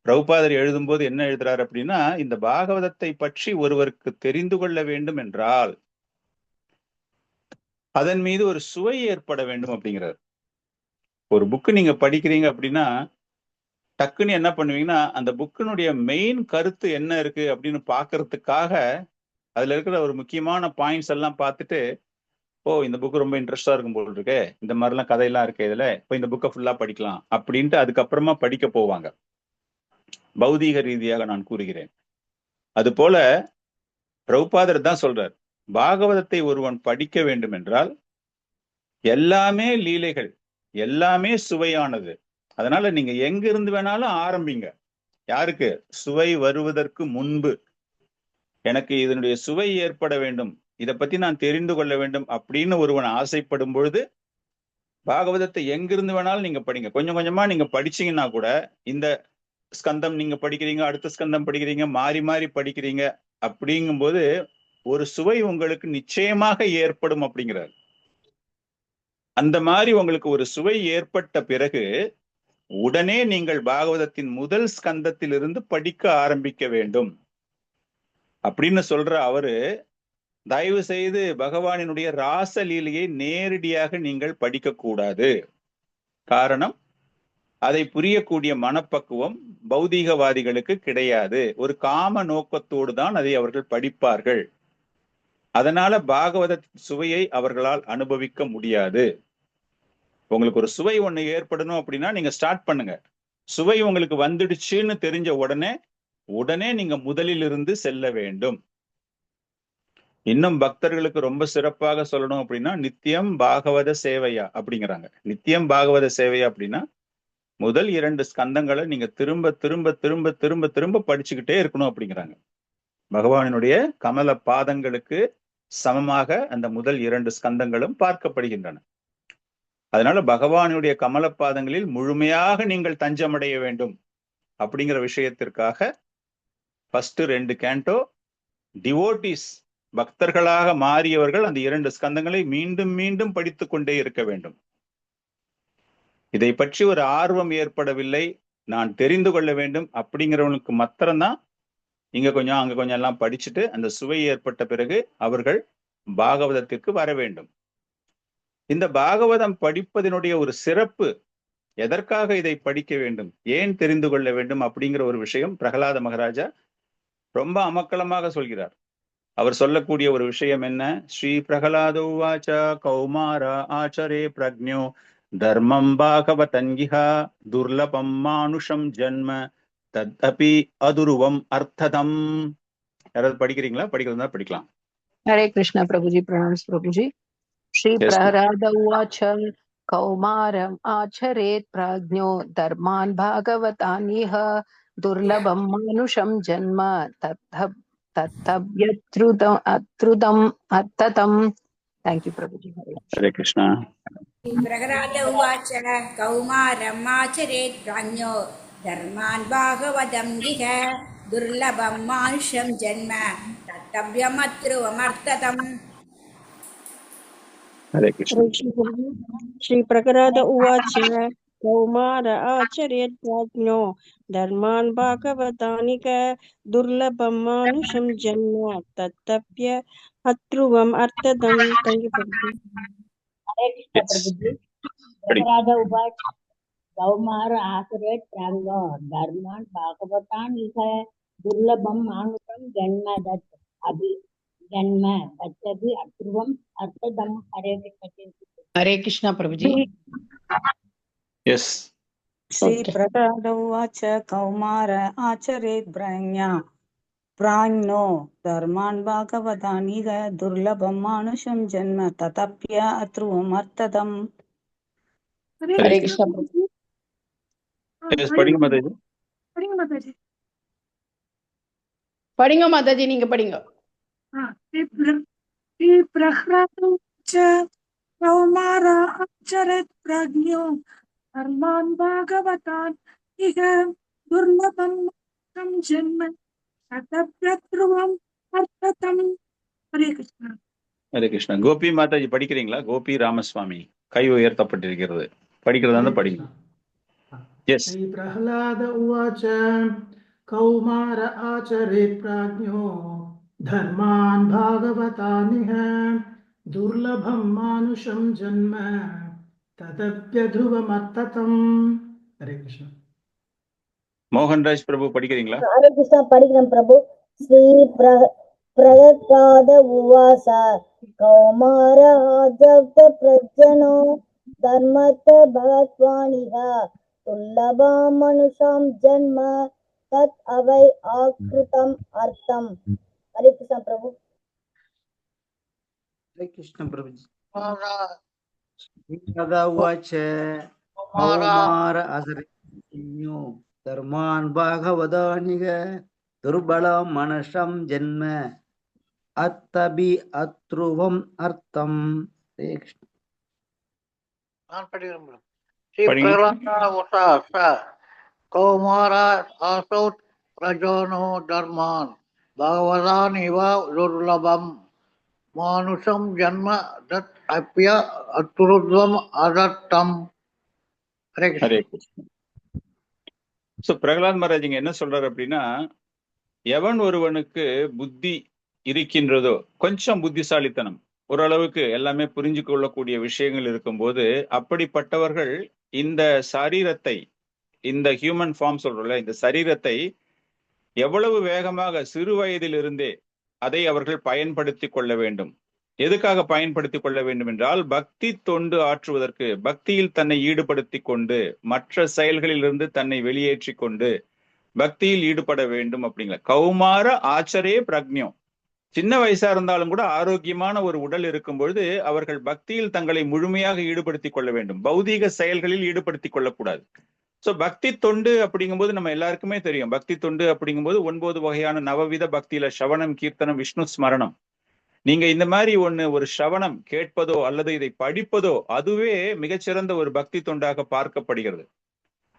பிரபுபாதர் எழுதும்போது என்ன எழுதுறாரு அப்படின்னா, இந்த பாகவதத்தை பற்றி ஒருவருக்கு தெரிந்து கொள்ள வேண்டும் என்றால் அதன் மீது ஒரு சுவை ஏற்பட வேண்டும் அப்படிங்கிறார். ஒரு புக்கு நீங்க படிக்கிறீங்க அப்படின்னா டக்குன்னு என்ன பண்ணுவீங்கன்னா, அந்த புக்கினுடைய மெயின் கருத்து என்ன இருக்கு அப்படின்னு பாக்குறதுக்காக அதுல இருக்கிற ஒரு முக்கியமான பாயிண்ட்ஸ் எல்லாம் பார்த்துட்டு, ஓ இந்த புக்கு ரொம்ப இன்ட்ரெஸ்டா இருக்கும் போல் இருக்கு, இந்த மாதிரிலாம் கதையெல்லாம் இருக்கு இதுல, இப்போ இந்த புக்கை ஃபுல்லா படிக்கலாம் அப்படின்ட்டு அதுக்கப்புறமா படிக்க போவாங்க. பௌதீக ரீதியாக நான் கூறுகிறேன். அது போல பிரபுபாதர் தான் சொல்றார், பாகவதத்தை ஒருவன் படிக்க வேண்டும் என்றால் எல்லாமே லீலைகள், எல்லாமே சுவையானது. அதனால நீங்க எங்க இருந்து வேணாலும் ஆரம்பிங்க. யாருக்கு? சுவை வருவதற்கு முன்பு எனக்கு இதனுடைய சுவை ஏற்பட வேண்டும், இதை பத்தி நான் தெரிந்து கொள்ள வேண்டும் அப்படின்னு ஒருவன் ஆசைப்படும் பொழுது பாகவதத்தை எங்கிருந்து வேணாலும் நீங்க படிங்க. கொஞ்சம் கொஞ்சமா நீங்க படிச்சீங்கன்னா கூட, இந்த ஸ்கந்தம் நீங்க படிக்கிறீங்க, அடுத்த ஸ்கந்தம் படிக்கிறீங்க, மாறி மாறி படிக்கிறீங்க, அப்படிங்கும்போது ஒரு சுவை உங்களுக்கு நிச்சயமாக ஏற்படும் அப்படிங்கிறார். அந்த மாதிரி உங்களுக்கு ஒரு சுவை ஏற்பட்ட பிறகு உடனே நீங்கள் பாகவதத்தின் முதல் ஸ்கந்தத்திலிருந்து படிக்க ஆரம்பிக்க வேண்டும் அப்படின்னு சொல்ற அவரு, தயவு செய்து பகவானினுடைய ராசலீலையை நேரடியாக நீங்கள் படிக்க கூடாது. காரணம், அதை புரியக்கூடிய மனப்பக்குவம் பௌதீகவாதிகளுக்கு கிடையாது. ஒரு காம நோக்கத்தோடு தான் அதை அவர்கள் படிப்பார்கள். அதனால பாகவத சுவையை அவர்களால் அனுபவிக்க முடியாது. உங்களுக்கு ஒரு சுவை ஒண்ணு ஏற்படணும் அப்படின்னா நீங்க ஸ்டார்ட் பண்ணுங்க. சுவை உங்களுக்கு வந்துடுச்சுன்னு தெரிஞ்ச உடனே நீங்க முதலிலிருந்து செல்ல வேண்டும். இன்னும் பக்தர்களுக்கு ரொம்ப சிறப்பாக சொல்லணும் அப்படின்னா, நித்தியம் பாகவத சேவையா அப்படிங்கிறாங்க. நித்தியம் பாகவத சேவையா அப்படின்னா, முதல் 2 ஸ்கந்தங்களை நீங்க திரும்ப திரும்ப திரும்ப திரும்ப திரும்ப படிச்சுக்கிட்டே இருக்கணும் அப்படிங்கிறாங்க. பகவானினுடைய கமல பாதங்களுக்கு சமமாக அந்த முதல் 2 ஸ்கந்தங்களும் பார்க்கப்படுகின்றன. அதனால பகவானுடைய கமல பாதங்களில் முழுமையாக நீங்கள் தஞ்சமடைய வேண்டும் அப்படிங்கிற விஷயத்திற்காக ஃபர்ஸ்ட் 2 கேண்டோ டிவோட்டிஸ், பக்தர்களாக மாறியவர்கள் அந்த 2 ஸ்கந்தங்களை மீண்டும் மீண்டும் படித்துக் கொண்டே இருக்க வேண்டும். இதை பற்றி ஒரு ஆர்வம் ஏற்படவில்லை, நான் தெரிந்து கொள்ள வேண்டும் அப்படிங்கிறவனுக்கு மாத்திரம்தான் இங்க கொஞ்சம் அங்க கொஞ்சம் எல்லாம் படிச்சுட்டு அந்த சுவை ஏற்பட்ட பிறகு அவர்கள் பாகவதத்திற்கு வர வேண்டும். இந்த பாகவதம் படிப்பதனுடைய ஒரு சிறப்பு, எதற்காக இதை படிக்க வேண்டும், ஏன் தெரிந்து கொள்ள வேண்டும் அப்படிங்கிற ஒரு விஷயம் பிரகலாத மகாராஜா ரொம்ப அமக்களமாக சொல்கிறார். அவர் சொல்லக்கூடிய ஒரு விஷயம் என்ன? ஸ்ரீ பிரகலாத உவாச்ச கௌமார ஆச்சரே பிரக்ஞோ தர்மம் பாகவதங்கிஹா துர்லபம் மானுஷம் ஜன்ம ததபி அதுருவம் அர்த்ததம். யாராவது படிக்கிறீங்களா? படிக்கிறதா படிக்கலாம்.
हरे कृष्णा प्रभुजी, प्रणाम प्रभुजी। श्री प्रहलाद उवाच कौमारम् आचरेत् प्राज्ञो धर्मान् भागवतानिह दुर्लभं मानुषं जन्म तत्तव्यत्रुदम् अर्थतम्। थैंक यू प्रभुजी।
हरे कृष्णा।
प्रहलाद उवाच कौमारम् आचरेत् प्राज्ञो धर्मान् भागवतं इह दुर्लभं मानुषं जन्म तत्तव्यमत्रुवमर्थतम्।
हरे कृष्ण।
श्री प्रहलाद उवाच कौमार आचरेत् प्राज्ञो धर्मान् भागवतानिह दुर्लभं मानुषं जन्म तत्तव्य अत्रुवम् अर्थतम्। थैंक यू प्रभुजी।
हरे कृष्ण प्रभुजी। प्रहलाद उवाच कौमार आचरेत् प्राज्ञो धर्मान् भागवतान् इह दुर्लभं मानुषं जन्म तत्तपि अपूर्वम् अर्थदम्। हरे कृष्ण।
हरे कृष्णा प्रभुजी।
यस।
श्री प्रहलाद उवाच कौमार आचरेत् प्राज्ञो धर्मान् भागवतानिह दुर्लभं मानुषं जन्म ततप्य अध्रुवम् अर्थदम्।
हरे कृष्णा प्रभुजी।
यस, படிங்க மாதாஜி।
படிங்க மாதாஜி।
படிங்க மாதாஜி, நீங்க படிங்க।
श्री प्रहलाद उवाच कौमार आचरेत् प्राज्ञो धर्मान् भागवतान् इह दुर्लभं मानुषं जन्म तत्तव्यत्रुवम् अर्थतम्। हरे कृष्णा।
हरे कृष्णा। கோபி மாதாஜி படிக்கிறீங்களா? கோபி ராமசுவாமி கை உயர்த்தப்பட்டிருக்கிறது, படிக்கிறதா இருந்தா படிங்க। எஸ்।
श्री प्रहलाद उवाच कौमार आचरेत् प्राज्ञो धर्मान् भागवतानिह दुर्लभं मानुषं जन्म तदप्यध्रुवमर्थतम्। हरे कृष्ण।
மோகன்ராஜ் பிரபு படிக்கிறீங்களா?
हरे कृष्ण படிக்கிறேன் பிரபு। श्री प्रहलाद उवाच कौमार आचरेत् प्राज्ञो धर्मत भगवानिह दुर्लभं मनुषं जन्म तत् अवै आकृतम् अर्थम। हरे कृष्ण प्रभु।
हरे कृष्ण प्रभु जी। उवाच कौमार आचरेत् धर्मान् भागवतानिह दुर्बलं मनसं जन्म अत्तबि अत्रुवम् अर्थम्। हरे कृष्ण।
श्री प्रहलाद कौमार आचरेत् प्राज्ञो धर्मान् भागवतानिह दुर्लभं மானுஷம் ஜன்ம தத் அப்பிய அத்ருத்வம் அதத்தம். ஹரே கிருஷ்ண.
ஹரே கிருஷ்ண. சோ பிரகலாத் மகாராஜ் இங்க என்ன சொல்றாரு அப்படின்னா, எவன் ஒருவனுக்கு புத்தி இருக்கின்றதோ, கொஞ்சம் புத்திசாலித்தனம், ஓரளவுக்கு எல்லாமே புரிஞ்சு கொள்ளக்கூடிய விஷயங்கள் இருக்கும்போது, அப்படிப்பட்டவர்கள் இந்த சரீரத்தை, இந்த ஹியூமன் ஃபார்ம் சொல்றோம்ல, இந்த சரீரத்தை எவ்வளவு வேகமாக சிறு வயதிலிருந்தே அதை அவர்கள் பயன்படுத்தி கொள்ள வேண்டும். எதுக்காக பயன்படுத்தி கொள்ள வேண்டும் என்றால், பக்தி தொண்டு ஆற்றுவதற்கு, பக்தியில் தன்னை ஈடுபடுத்தி கொண்டு, மற்ற செயல்களிலிருந்து தன்னை வெளியேற்றி கொண்டு பக்தியில் ஈடுபட வேண்டும். அப்படிங்கிற கௌமார ஆச்சரே பிரக்ஞோ, சின்ன வயசா இருந்தாலும் கூட ஆரோக்கியமான ஒரு உடல் இருக்கும் பொழுது அவர்கள் பக்தியில் தங்களை முழுமையாக ஈடுபடுத்தி கொள்ள வேண்டும். பௌதீக செயல்களில் ஈடுபடுத்தி கொள்ளக்கூடாது. சோ பக்தி தொண்டு அப்படிங்கும்போது நம்ம எல்லாருக்குமே தெரியும். பக்தி தொண்டு அப்படிங்கும்போது 9 வகையான நவவித பக்தியில சவணம், கீர்த்தனம், விஷ்ணு ஸ்மரணம். நீங்க இந்த மாதிரி ஒரு சவணம் கேட்பதோ அல்லது இதை படிப்பதோ அதுவே மிகச்சிறந்த ஒரு பக்தி தொண்டாக பார்க்கப்படுகிறது.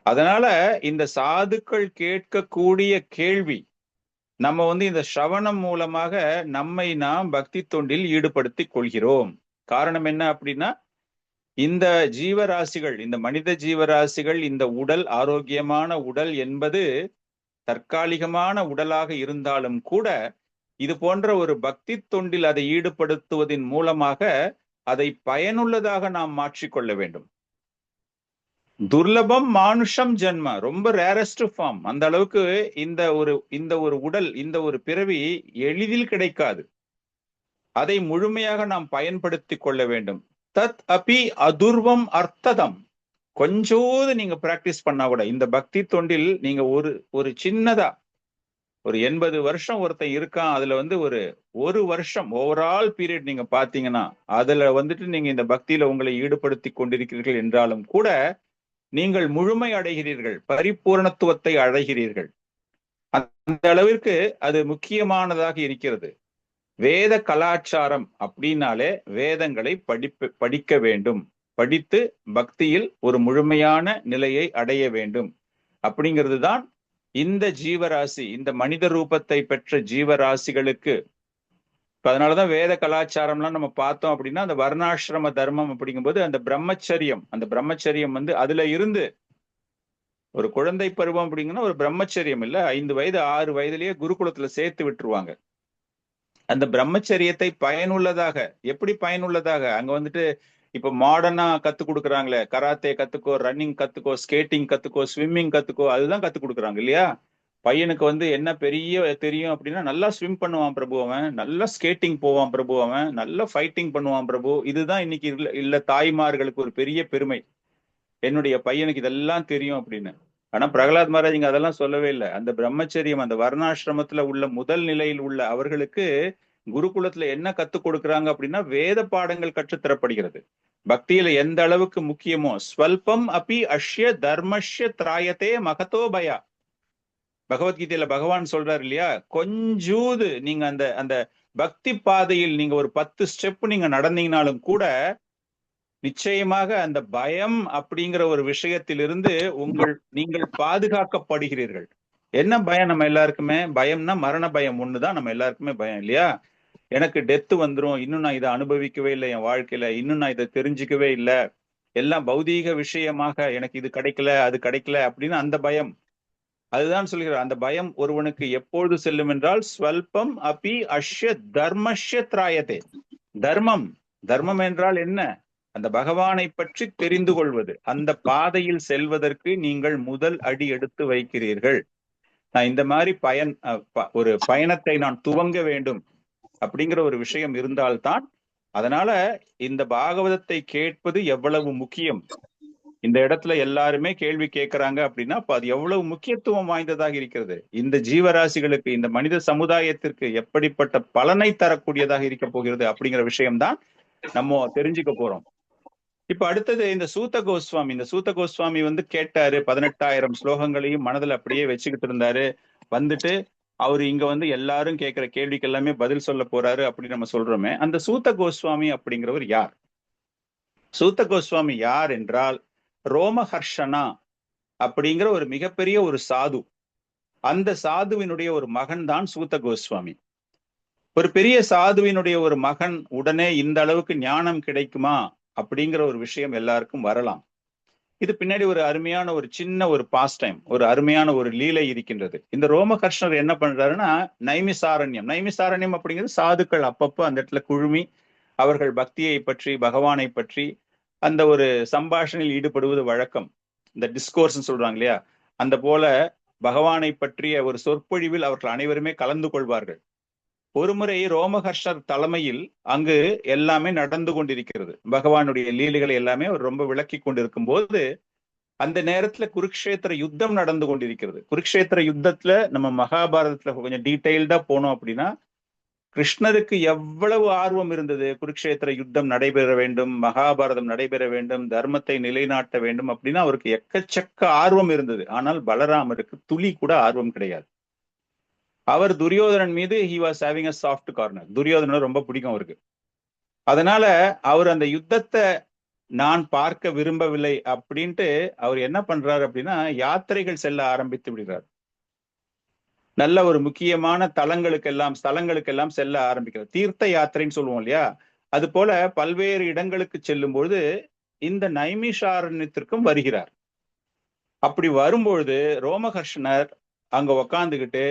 அதனால இந்த சாதுக்கள் கேட்கக்கூடிய கேள்வி, நம்ம இந்த ஸ்ரவணம் மூலமாக நம்மை நாம் பக்தி தொண்டில் ஈடுபடுத்திக் கொள்கிறோம். காரணம் என்ன அப்படின்னா, இந்த ஜீவராசிகள், இந்த மனித ஜீவராசிகள், இந்த உடல் ஆரோக்கியமான உடல் என்பது தற்காலிகமான உடலாக இருந்தாலும் கூட இது போன்ற ஒரு பக்தி தொண்டில் அதை ஈடுபடுத்துவதன் மூலமாக அதை பயனுள்ளதாக நாம் மாற்றிக்கொள்ள வேண்டும். துர்லபம் மானுஷம் ஜென்ம, ரொம்ப ரேரஸ்ட் ஃபார்ம். அந்த அளவுக்கு இந்த ஒரு உடல், இந்த ஒரு பிறவி எளிதில் கிடைக்காது. அதை முழுமையாக நாம் பயன்படுத்தி கொள்ள வேண்டும். தத் அபி அதுர்வம் அர்த்ததம், கொஞ்சோது நீங்க பிராக்டிஸ் பண்ணா கூட இந்த பக்தி தொண்டில் நீங்க ஒரு சின்னதா ஒரு 80 வருஷம் ஒருத்தன் இருக்கான், அதுல ஒரு வருஷம் ஓவரால் பீரியட் நீங்க பாத்தீங்கன்னா அதுல நீங்க இந்த பக்தியில உங்களை ஈடுபடுத்தி கொண்டிருக்கிறீர்கள் என்றாலும் கூட நீங்கள் முழுமை அடைகிறீர்கள், பரிபூர்ணத்துவத்தை அடைகிறீர்கள். அந்த அளவிற்கு அது முக்கியமானதாக இருக்கிறது. வேத கலாச்சாரம் அப்படின்னாலே வேதங்களை படிக்க வேண்டும், படித்து பக்தியில் ஒரு முழுமையான நிலையை அடைய வேண்டும். அப்படிங்கிறது தான் இந்த ஜீவராசி, இந்த மனித ரூபத்தை பெற்ற ஜீவராசிகளுக்கு. அதனாலதான் வேத கலாச்சாரம்லாம் நம்ம பார்த்தோம் அப்படின்னா, அந்த வர்ணாசிரம தர்மம் அப்படிங்கும்போது அந்த பிரம்மச்சரியம் அதுல இருந்து ஒரு குழந்தை பருவம் அப்படிங்கன்னா ஒரு பிரம்மச்சரியம் இல்ல, 5 வயது 6 வயதிலேயே குருகுலத்துல சேர்த்து விட்டுருவாங்க. அந்த பிரம்மச்சரியத்தை பயனுள்ளதாக, எப்படி பயனுள்ளதாக, அங்க இப்ப மாடர்னா கத்து கொடுக்குறாங்களே, கராத்தே கத்துக்கோ, ரன்னிங் கத்துக்கோ, ஸ்கேட்டிங் கத்துக்கோ, ஸ்விம்மிங் கத்துக்கோ, அதுதான் கத்து கொடுக்குறாங்க இல்லையா? பையனுக்கு என்ன பெரிய தெரியும் அப்படின்னா, நல்லா ஸ்விம் பண்ணுவான் பிரபு அவன், நல்லா ஸ்கேட்டிங் போவான் பிரபு அவன், நல்லா ஃபைட்டிங் பண்ணுவான் பிரபு. இதுதான் இன்னைக்கு இல்ல தாய்மார்களுக்கு ஒரு பெரிய பெருமை, என்னுடைய பையனுக்கு இதெல்லாம் தெரியும் அப்படின்னு. ஆனா பிரகலாத் மகாராஜ் இங்க அதெல்லாம் சொல்லவே இல்லை. அந்த பிரம்மச்சரியம், அந்த வர்ணாசிரமத்துல உள்ள முதல் நிலையில் உள்ள அவர்களுக்கு குருகுலத்துல என்ன கத்து கொடுக்குறாங்க அப்படின்னா, வேத பாடங்கள் கற்றுத்தரப்படுகிறது. பக்தியில எந்த அளவுக்கு முக்கியமோ, ஸ்வல்பம் அபி அஷ்ய தர்மஷ்ய திராயத்தே மகதோ பயா. பகவத்கீதையில பகவான் சொல்றாரு இல்லையா, கொஞ்சூது நீங்க அந்த பக்தி பாதையில் நீங்க ஒரு 10 ஸ்டெப் நீங்க நடந்தீங்கனாலும் கூட நிச்சயமாக அந்த பயம் அப்படிங்கிற ஒரு விஷயத்திலிருந்து நீங்கள் பாதுகாக்கப்படுகிறீர்கள். என்ன பயம்? நம்ம எல்லாருக்குமே பயம்னா மரண பயம் ஒண்ணுதான் நம்ம எல்லாருக்குமே பயம் இல்லையா? எனக்கு டெத்து வந்துரும், இன்னும் நான் இதை அனுபவிக்கவே இல்லை என் வாழ்க்கையில, இன்னும் நான் இதை தெரிஞ்சுக்கவே இல்லை, எல்லாம் பௌதீக விஷயமாக எனக்கு இது கிடைக்கல அது கிடைக்கல அப்படின்னு அந்த பயம். அதுதான் சொல்கிறார், அந்த பயம் ஒருவனுக்கு எப்பொழுது செல்லும் என்றால், ஸ்வல்பம் அபி அஷ்ய தர்மஷ்ய திராயத்தே. தர்மம் என்றால் என்ன? அந்த பகவானை பற்றி தெரிந்து கொள்வது. அந்த பாதையில் செல்வதற்கு நீங்கள் முதல் அடி எடுத்து வைக்கிறீர்கள். நான் இந்த மாதிரி ஒரு பயணத்தை நான் துவங்க வேண்டும் அப்படிங்கிற ஒரு விஷயம் இருந்தால்தான். அதனால இந்த பாகவதத்தை கேட்பது எவ்வளவு முக்கியம். இந்த இடத்துல எல்லாருமே கேள்வி கேட்கிறாங்க அப்படின்னா அப்ப அது எவ்வளவு முக்கியத்துவம் வாய்ந்ததாக இருக்கிறது. இந்த ஜீவராசிகளுக்கு, இந்த மனித சமுதாயத்திற்கு எப்படிப்பட்ட பலனை தரக்கூடியதாக இருக்க போகிறது அப்படிங்கிற விஷயம்தான் நம்ம தெரிஞ்சுக்க போறோம். இப்ப அடுத்தது இந்த சூத கோஸ்வாமி கேட்டாரு, 18,000 ஸ்லோகங்களையும் மனதில் அப்படியே வச்சுக்கிட்டு இருந்தாரு. அவரு இங்க எல்லாரும் கேட்கிற கேள்விக்கு எல்லாமே பதில் சொல்ல போறாரு அப்படின்னு நம்ம சொல்றோமே. அந்த சூத கோஸ்வாமி அப்படிங்கிறவர் யார்? சூத கோஸ்வாமி யார் என்றால், ரோமஹர்ஷனா அப்படிங்கிற ஒரு மிகப்பெரிய ஒரு சாது. அந்த சாதுவினுடைய ஒரு மகன் தான் சூத கோஸ்வாமி. ஒரு பெரிய சாதுவினுடைய ஒரு மகன் உடனே இந்த அளவுக்கு ஞானம் கிடைக்குமா அப்படிங்கிற ஒரு விஷயம் எல்லாருக்கும் வரலாம். இது பின்னாடி ஒரு அருமையான ஒரு சின்ன ஒரு பாஸ்ட் டைம், ஒரு அருமையான ஒரு லீலை இருக்கின்றது. இந்த ரோமஹர்ஷனர் என்ன பண்றாருன்னா, நைமிசாரண்யம் அப்படிங்கிறது சாதுக்கள் அப்பப்போ அந்த இடத்துல குழுமி அவர்கள் பக்தியை பற்றி, பகவானை பற்றி அந்த ஒரு சம்பாஷணையில் ஈடுபடுவது வழக்கம். இந்த டிஸ்கோர்ஸ் சொல்றாங்க இல்லையா, அந்த போல பகவானை பற்றிய ஒரு சொற்பொழிவில் அவர்கள் அனைவருமே கலந்து கொள்வார்கள். ஒருமுறை ரோமஹர்ஷர் தலைமையில் அங்கு எல்லாமே நடந்து கொண்டிருக்கிறது. பகவானுடைய லீலைகளை எல்லாமே அவர் ரொம்ப விளக்கி கொண்டிருக்கும் போது அந்த நேரத்துல குருக்ஷேத்திர யுத்தம் நடந்து கொண்டிருக்கிறது. குருக்ஷேத்திர யுத்தத்துல நம்ம மகாபாரதத்துல கொஞ்சம் டீட்டெயில்டா போனோம் அப்படின்னா, கிருஷ்ணருக்கு எவ்வளவு ஆர்வம் இருந்தது, குருக்ஷேத்திர யுத்தம் நடைபெற வேண்டும், மகாபாரதம் நடைபெற வேண்டும், தர்மத்தை நிலைநாட்ட வேண்டும் அப்படின்னு அவருக்கு எக்கச்சக்க ஆர்வம் இருந்தது. ஆனால் பலராமருக்கு துளி கூட ஆர்வம் கிடையாது. அவர் துரியோதனன் மீது he was having a soft corner. Duryodhanan ரொம்ப பிடிக்கும் அவருக்கு. அதனால அவர் அந்த யுத்தத்தை நான் பார்க்க விரும்பவில்லை அப்படின்ட்டு அவர் என்ன பண்றாரு அப்படின்னா, யாத்திரைகள் செல்ல ஆரம்பித்து விடுகிறார். நல்ல ஒரு முக்கியமான ஸ்தலங்களுக்கெல்லாம் செல்ல ஆரம்பிக்கிறார். தீர்த்த யாத்திரைன்னு சொல்லுவோம் இல்லையா, அது போல பல்வேறு இடங்களுக்கு செல்லும் பொழுது இந்த நைமிஷாரண்யத்திற்கும் வருகிறார். அப்படி வரும்பொழுது ரோமஹர்ஷனர் அங்க உக்காந்துக்கிட்டு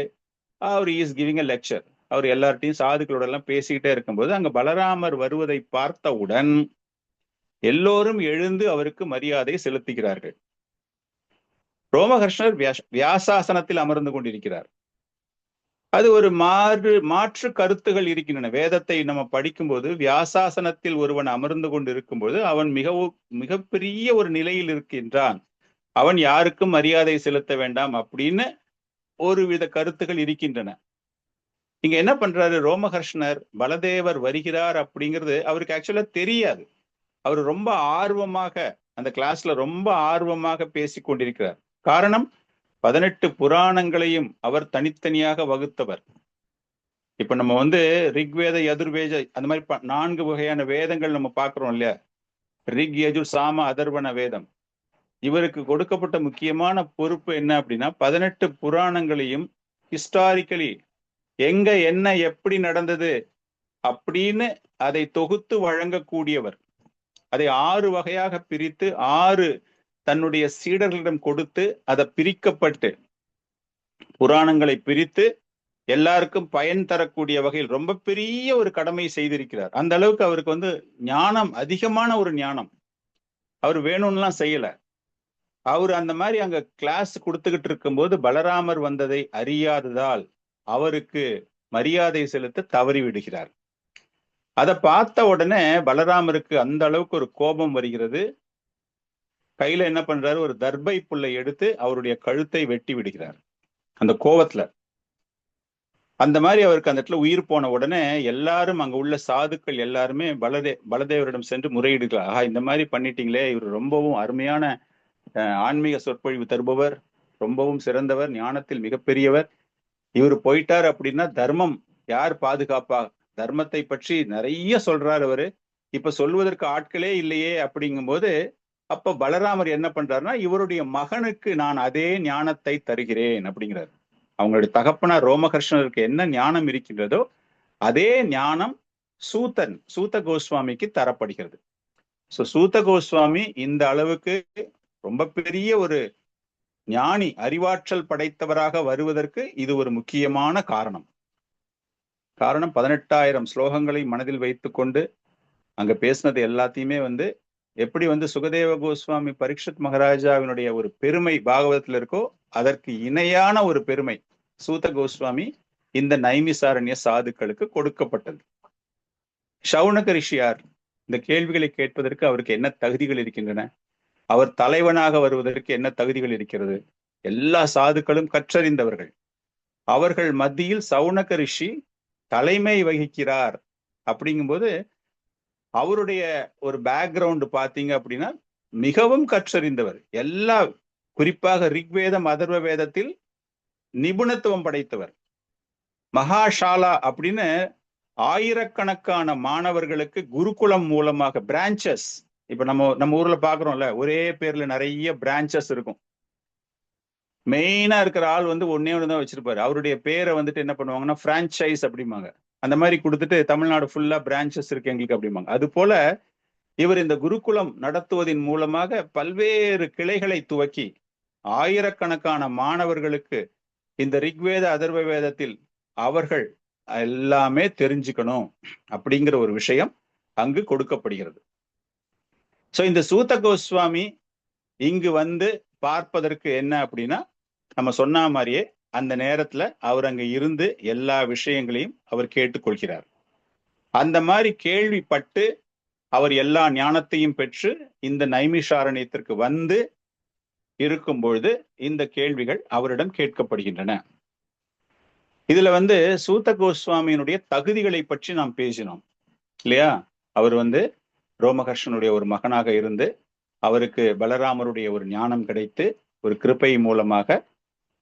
அவர் இஸ் கிவிங் எ லெக்சர். அவர் எல்லார்ட்டையும் சாதுக்களோட எல்லாம் பேசிக்கிட்டே இருக்கும்போது அங்க பலராமர் வருவதை பார்த்தவுடன் எல்லோரும் எழுந்து அவருக்கு மரியாதை செலுத்துகிறார்கள். ரோமஹர்ஷனர் வியாசாசனத்தில் அமர்ந்து கொண்டிருக்கிறார். அது ஒரு மாற்று கருத்துகள் இருக்கின்றன. வேதத்தை நம்ம படிக்கும்போது வியாசாசனத்தில் ஒருவன் அமர்ந்து கொண்டு இருக்கும்போது அவன் மிகப்பெரிய ஒரு நிலையில் இருக்கின்றான், அவன் யாருக்கும் மரியாதை செலுத்த வேண்டாம் அப்படின்னு ஒருவித கருத்துகள் இருக்கின்றன. இங்க என்ன பண்றாரு ரோமஹர்ஷனர், பலதேவர் வருகிறார் அப்படிங்கிறது அவருக்கு ஆக்சுவலா தெரியாது. அவர் ரொம்ப ஆர்வமாக அந்த கிளாஸ்ல ரொம்ப ஆர்வமாக பேசி கொண்டிருக்கிறார். காரணம், 18 புராணங்களையும் அவர் தனித்தனியாக வகுத்தவர். இப்ப நம்ம ரிக்வேத, யஜுர்வேத அந்த மாதிரி 4 வகையான வேதங்கள் நம்ம பாக்குறோம் இல்லையா, ரிக், யஜுர், சாம, அதர்வண வேதம். இவருக்கு கொடுக்கப்பட்ட முக்கியமான பொறுப்பு என்ன அப்படின்னா, 18 புராணங்களையும் ஹிஸ்டாரிக்கலி எங்க என்ன எப்படி நடந்தது அப்படின்னு அதை தொகுத்து வழங்கக்கூடியவர். அதை 6 வகையாக பிரித்து 6 தன்னுடைய சீடர்களிடம் கொடுத்து அதை பிரிக்கப்பட்டு புராணங்களை பிரித்து எல்லாருக்கும் பயன் தரக்கூடிய வகையில் ரொம்ப பெரிய ஒரு கடமை செய்திருக்கிறார். அந்த அளவுக்கு அவருக்கு ஞானம், அதிகமான ஒரு ஞானம். அவர் வேணும்லாம் செய்யல. அவர் அந்த மாதிரி அங்க கிளாஸ் கொடுத்துக்கிட்டு இருக்கும்போது பலராமர் வந்ததை அறியாததால் அவருக்கு மரியாதை செலுத்த தவறி விடுகிறார். அதை பார்த்த உடனே பலராமருக்கு அந்த அளவுக்கு ஒரு கோபம் வருகிறது. கையில என்ன பண்றாரு, ஒரு தர்பை புல்லை எடுத்து அவருடைய கழுத்தை வெட்டி விடுகிறார் அந்த கோபத்துல. அந்த மாதிரி அவருக்கு அந்த இடத்துல உயிர் போன உடனே எல்லாரும் அங்க உள்ள சாதுக்கள் எல்லாருமே பலதேவரிடம் சென்று முறையிடுகிறார். இந்த மாதிரி பண்ணிட்டீங்களே, இவர் ரொம்பவும் அருமையான ஆன்மீக சொற்பொழிவு தருபவர், ரொம்பவும் சிறந்தவர், ஞானத்தில் மிகப்பெரியவர். இவர் போயிட்டார் அப்படின்னா தர்மம் யார் பாதுகாப்பா? தர்மத்தை பற்றி நிறைய சொல்றாரு அவரு, இப்ப சொல்வதற்கு ஆட்களே இல்லையே அப்படிங்கும்போது அப்ப பலராமர் என்ன பண்றாருன்னா, இவருடைய மகனுக்கு நான் அதே ஞானத்தை தருகிறேன் அப்படிங்கிறார். அவங்களுடைய தகப்பனார் ரோமஹர்ஷனருக்கு என்ன ஞானம் இருக்கின்றதோ அதே ஞானம் சூத கோஸ்வாமிக்கு தரப்படுகிறது. சூத கோஸ்வாமி இந்த அளவுக்கு ரொம்ப பெரிய ஒரு ஞானி, அறிவாற்றல் படைத்தவராக வருவதற்கு இது ஒரு முக்கியமான காரணம். 18,000 ஸ்லோகங்களை மனதில் வைத்துக்கொண்டு அங்க பேசினது எல்லாத்தையுமே எப்படி சுகதேவ கோஸ்வாமி பரீட்சித் மகாராஜாவினுடைய ஒரு பெருமை பாகவதத்துல இருக்கோ அதற்கு இணையான ஒரு பெருமை சூத கோஸ்வாமி இந்த நைமிசாரண்ய சாதுக்களுக்கு கொடுக்கப்பட்டது. சௌனக ரிஷியார் இந்த கேள்விகளை கேட்பதற்கு அவருக்கு என்ன தகுதிகள் இருக்கின்றன, அவர் தலைவனாக வருவதற்கு என்ன தகுதிகள் இருக்கிறது? எல்லா சாதுக்களும் கற்றறிந்தவர்கள். அவர்கள் மத்தியில் சௌனக ரிஷி தலைமை வகிக்கிறார். அப்படிங்கும்போது அவருடைய ஒரு பேக்ரவுண்ட் பாத்தீங்க அப்படின்னா மிகவும் கற்றறிந்தவர். எல்லா குறிப்பாக ரிக்வேதம், அதர்வ வேதத்தில் நிபுணத்துவம் படைத்தவர். மகாஷாலா அப்படின்னு ஆயிரக்கணக்கான மாணவர்களுக்கு குருகுலம் மூலமாக பிரான்ச்சஸ், இப்ப நம்ம ஊர்ல பாக்குறோம்ல, ஒரே பேர்ல நிறைய பிரான்ச்சஸ் இருக்கும். மெயினா இருக்கிற ஆள் ஒன்னே ஒண்ணுதான் வச்சிருப்பாரு. அவருடைய பேரை என்ன பண்ணுவாங்கன்னா பிரான்ச்சைஸ் அப்படிம்பாங்க. அந்த மாதிரி கொடுத்துட்டு தமிழ்நாடு ஃபுல்லா பிரான்ச்சஸ் இருக்கு எங்களுக்கு அப்படிம்பாங்க. அது போல இவர் இந்த குருகுலம் நடத்துவதன் மூலமாக பல்வேறு கிளைகளை துவக்கி ஆயிரக்கணக்கான மாணவர்களுக்கு இந்த ரிக்வேத அதர்வ வேதத்தில் அவர்கள் எல்லாமே தெரிஞ்சுக்கணும் அப்படிங்கிற ஒரு விஷயம் அங்கு கொடுக்கப்படுகிறது. சோ இந்த சூத கோஸ்வாமி இங்கு வந்து பார்ப்பதற்கு என்ன அப்படின்னா, நம்ம சொன்ன மாதிரியே அந்த நேரத்துல அவர் அங்க இருந்து எல்லா விஷயங்களையும் அவர் கேட்டுக்கொள்கிறார். அந்த மாதிரி கேள்விப்பட்டு அவர் எல்லா ஞானத்தையும் பெற்று இந்த நைமிஷாரண்யத்திற்கு வந்து இருக்கும் பொழுது இந்த கேள்விகள் அவரிடம் கேட்கப்படுகின்றன. இதுல வந்து சூத கோஸ்வாமியினுடைய தகுதிகளை பற்றி நாம் பேசினோம் இல்லையா? அவர் வந்து ரோமஹர்ஷனுடைய ஒரு மகனாக இருந்து அவருக்கு பலராமருடைய ஒரு ஞானம் கிடைத்து ஒரு கிருபை மூலமாக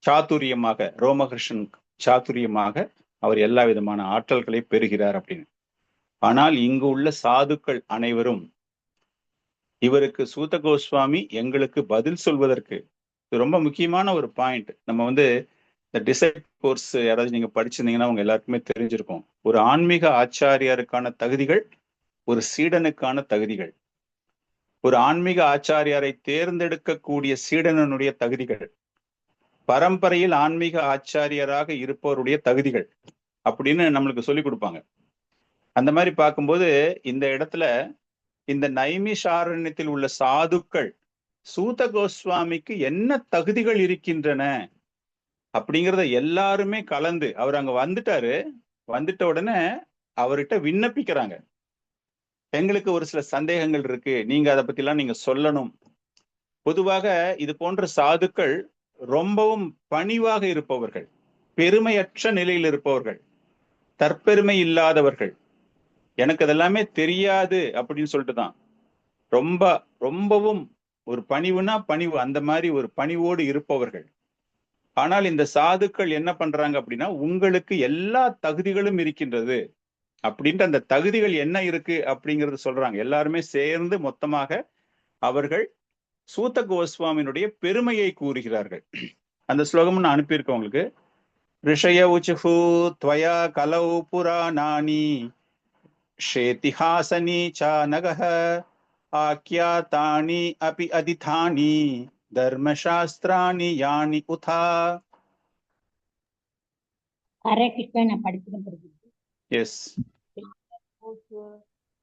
சாதுரியமாக ரோமஹர்ஷன் சாதுரியமாக அவர் எல்லா விதமான ஆற்றல்களை பெறுகிறார் அப்படின்னு. ஆனால் இங்கு உள்ள சாதுக்கள் அனைவரும் இவருக்கு சூத கோஸ்வாமி எங்களுக்கு பதில் சொல்வதற்கு, இது ரொம்ப முக்கியமான ஒரு பாயிண்ட். நம்ம வந்து இந்த டிசைட் கோர்ஸ் யாராவது நீங்க படிச்சிருந்தீங்கன்னா அவங்க எல்லாருக்குமே தெரிஞ்சிருக்கும். ஒரு ஆன்மீக ஆச்சாரியாருக்கான தகுதிகள், ஒரு சீடனுக்கான தகுதிகள், ஒரு ஆன்மீக ஆச்சாரியாரை தேர்ந்தெடுக்கக்கூடிய சீடனுடைய தகுதிகள், பரம்பரையில் ஆன்மீக ஆச்சாரியராக இருப்பவருடைய தகுதிகள் அப்படின்னு நம்மளுக்கு சொல்லி கொடுப்பாங்க. அந்த மாதிரி பார்க்கும்போது இந்த இடத்துல இந்த நைமிஷாரண்யத்தில் உள்ள சாதுக்கள் சூத கோஸ்வாமிக்கு என்ன தகுதிகள் இருக்கின்றன அப்படிங்கிறத எல்லாருமே கலந்து, அவர் அங்க வந்துட்டாரு, வந்துட்ட உடனே அவர்கிட்ட விண்ணப்பிக்கிறாங்க. எங்களுக்கு ஒரு சில சந்தேகங்கள் இருக்கு, நீங்க அதை பத்தி எல்லாம் நீங்க சொல்லணும். பொதுவாக இது போன்ற சாதுக்கள் ரொம்பவும் பணிவாக இருப்பவர்கள், பெருமையற்ற நிலையில் இருப்பவர்கள், தற்பெருமை இல்லாதவர்கள், எனக்கு அதெல்லாமே தெரியாது அப்படின்னு சொல்லிட்டு தான் ரொம்பவும் ஒரு பணிவுனா பணிவு, அந்த மாதிரி ஒரு பணிவோடு இருப்பவர்கள். ஆனால் இந்த சாதுக்கள் என்ன பண்றாங்க அப்படின்னா, உங்களுக்கு எல்லா தகுதிகளும் இருக்கின்றது அப்படின்ட்டு அந்த தகுதிகள் என்ன இருக்கு அப்படிங்கறது சொல்றாங்க. எல்லாருமே சேர்ந்து மொத்தமாக அவர்கள் சூத கோஸ்வாமியினுடைய பெருமையை கூறுகிறார்கள். அந்த ஸ்லோகம் நான் அனுப்பியிருக்கேன் உங்களுக்கு. ரிஷய உச்சுஹு த்வயா கலௌ புராணானி ஷேதிஹாசனி சானகஹ ஆக்யாதானி அபி அதிதானி தர்மசாஸ்திராணி யானி உதா.
ஹரே கிருஷ்ணா. நான் படிக்கிறேன் பிரபு.
எஸ்.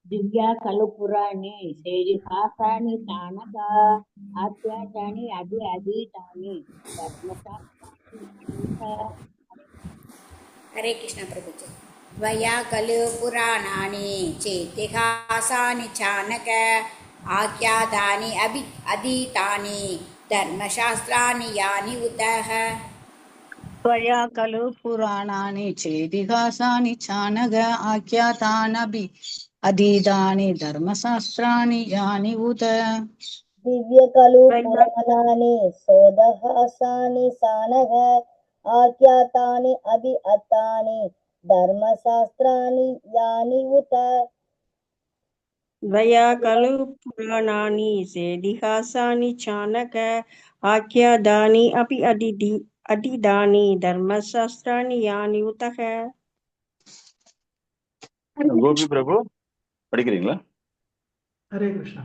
திவ்யா கலு புராணி சேதிஹாசானி சானகா ஆத்யாதானி அபி அதீதானி தர்மசாஸ்திராணி.
ஹரே கிருஷ்ணா பிரபுஜி. त्वया खलु पुराणानि चेतिहासानि चानक आख्यातानि अधीतानि धर्मशास्त्राणि यानि उतः.
त्वया खलु पुराणानि चेदिहासानि चानग आख्यातानि अधीतानि धर्मशास्त्राणि यानि उत.
दिव्य खलु पुराणानि सोदहासानि सानग आख्यातानि अभि अत्तानि धर्मशास्त्राणि यानि उत.
द्वया खलु पुराणानि सेदिहासानि चानक आख्यातानि अपि अधीतानि धर्मशास्त्राणि यानि उतः.
கோபி பிரபு படிக்கிறீங்களா?
हरे कृष्ण.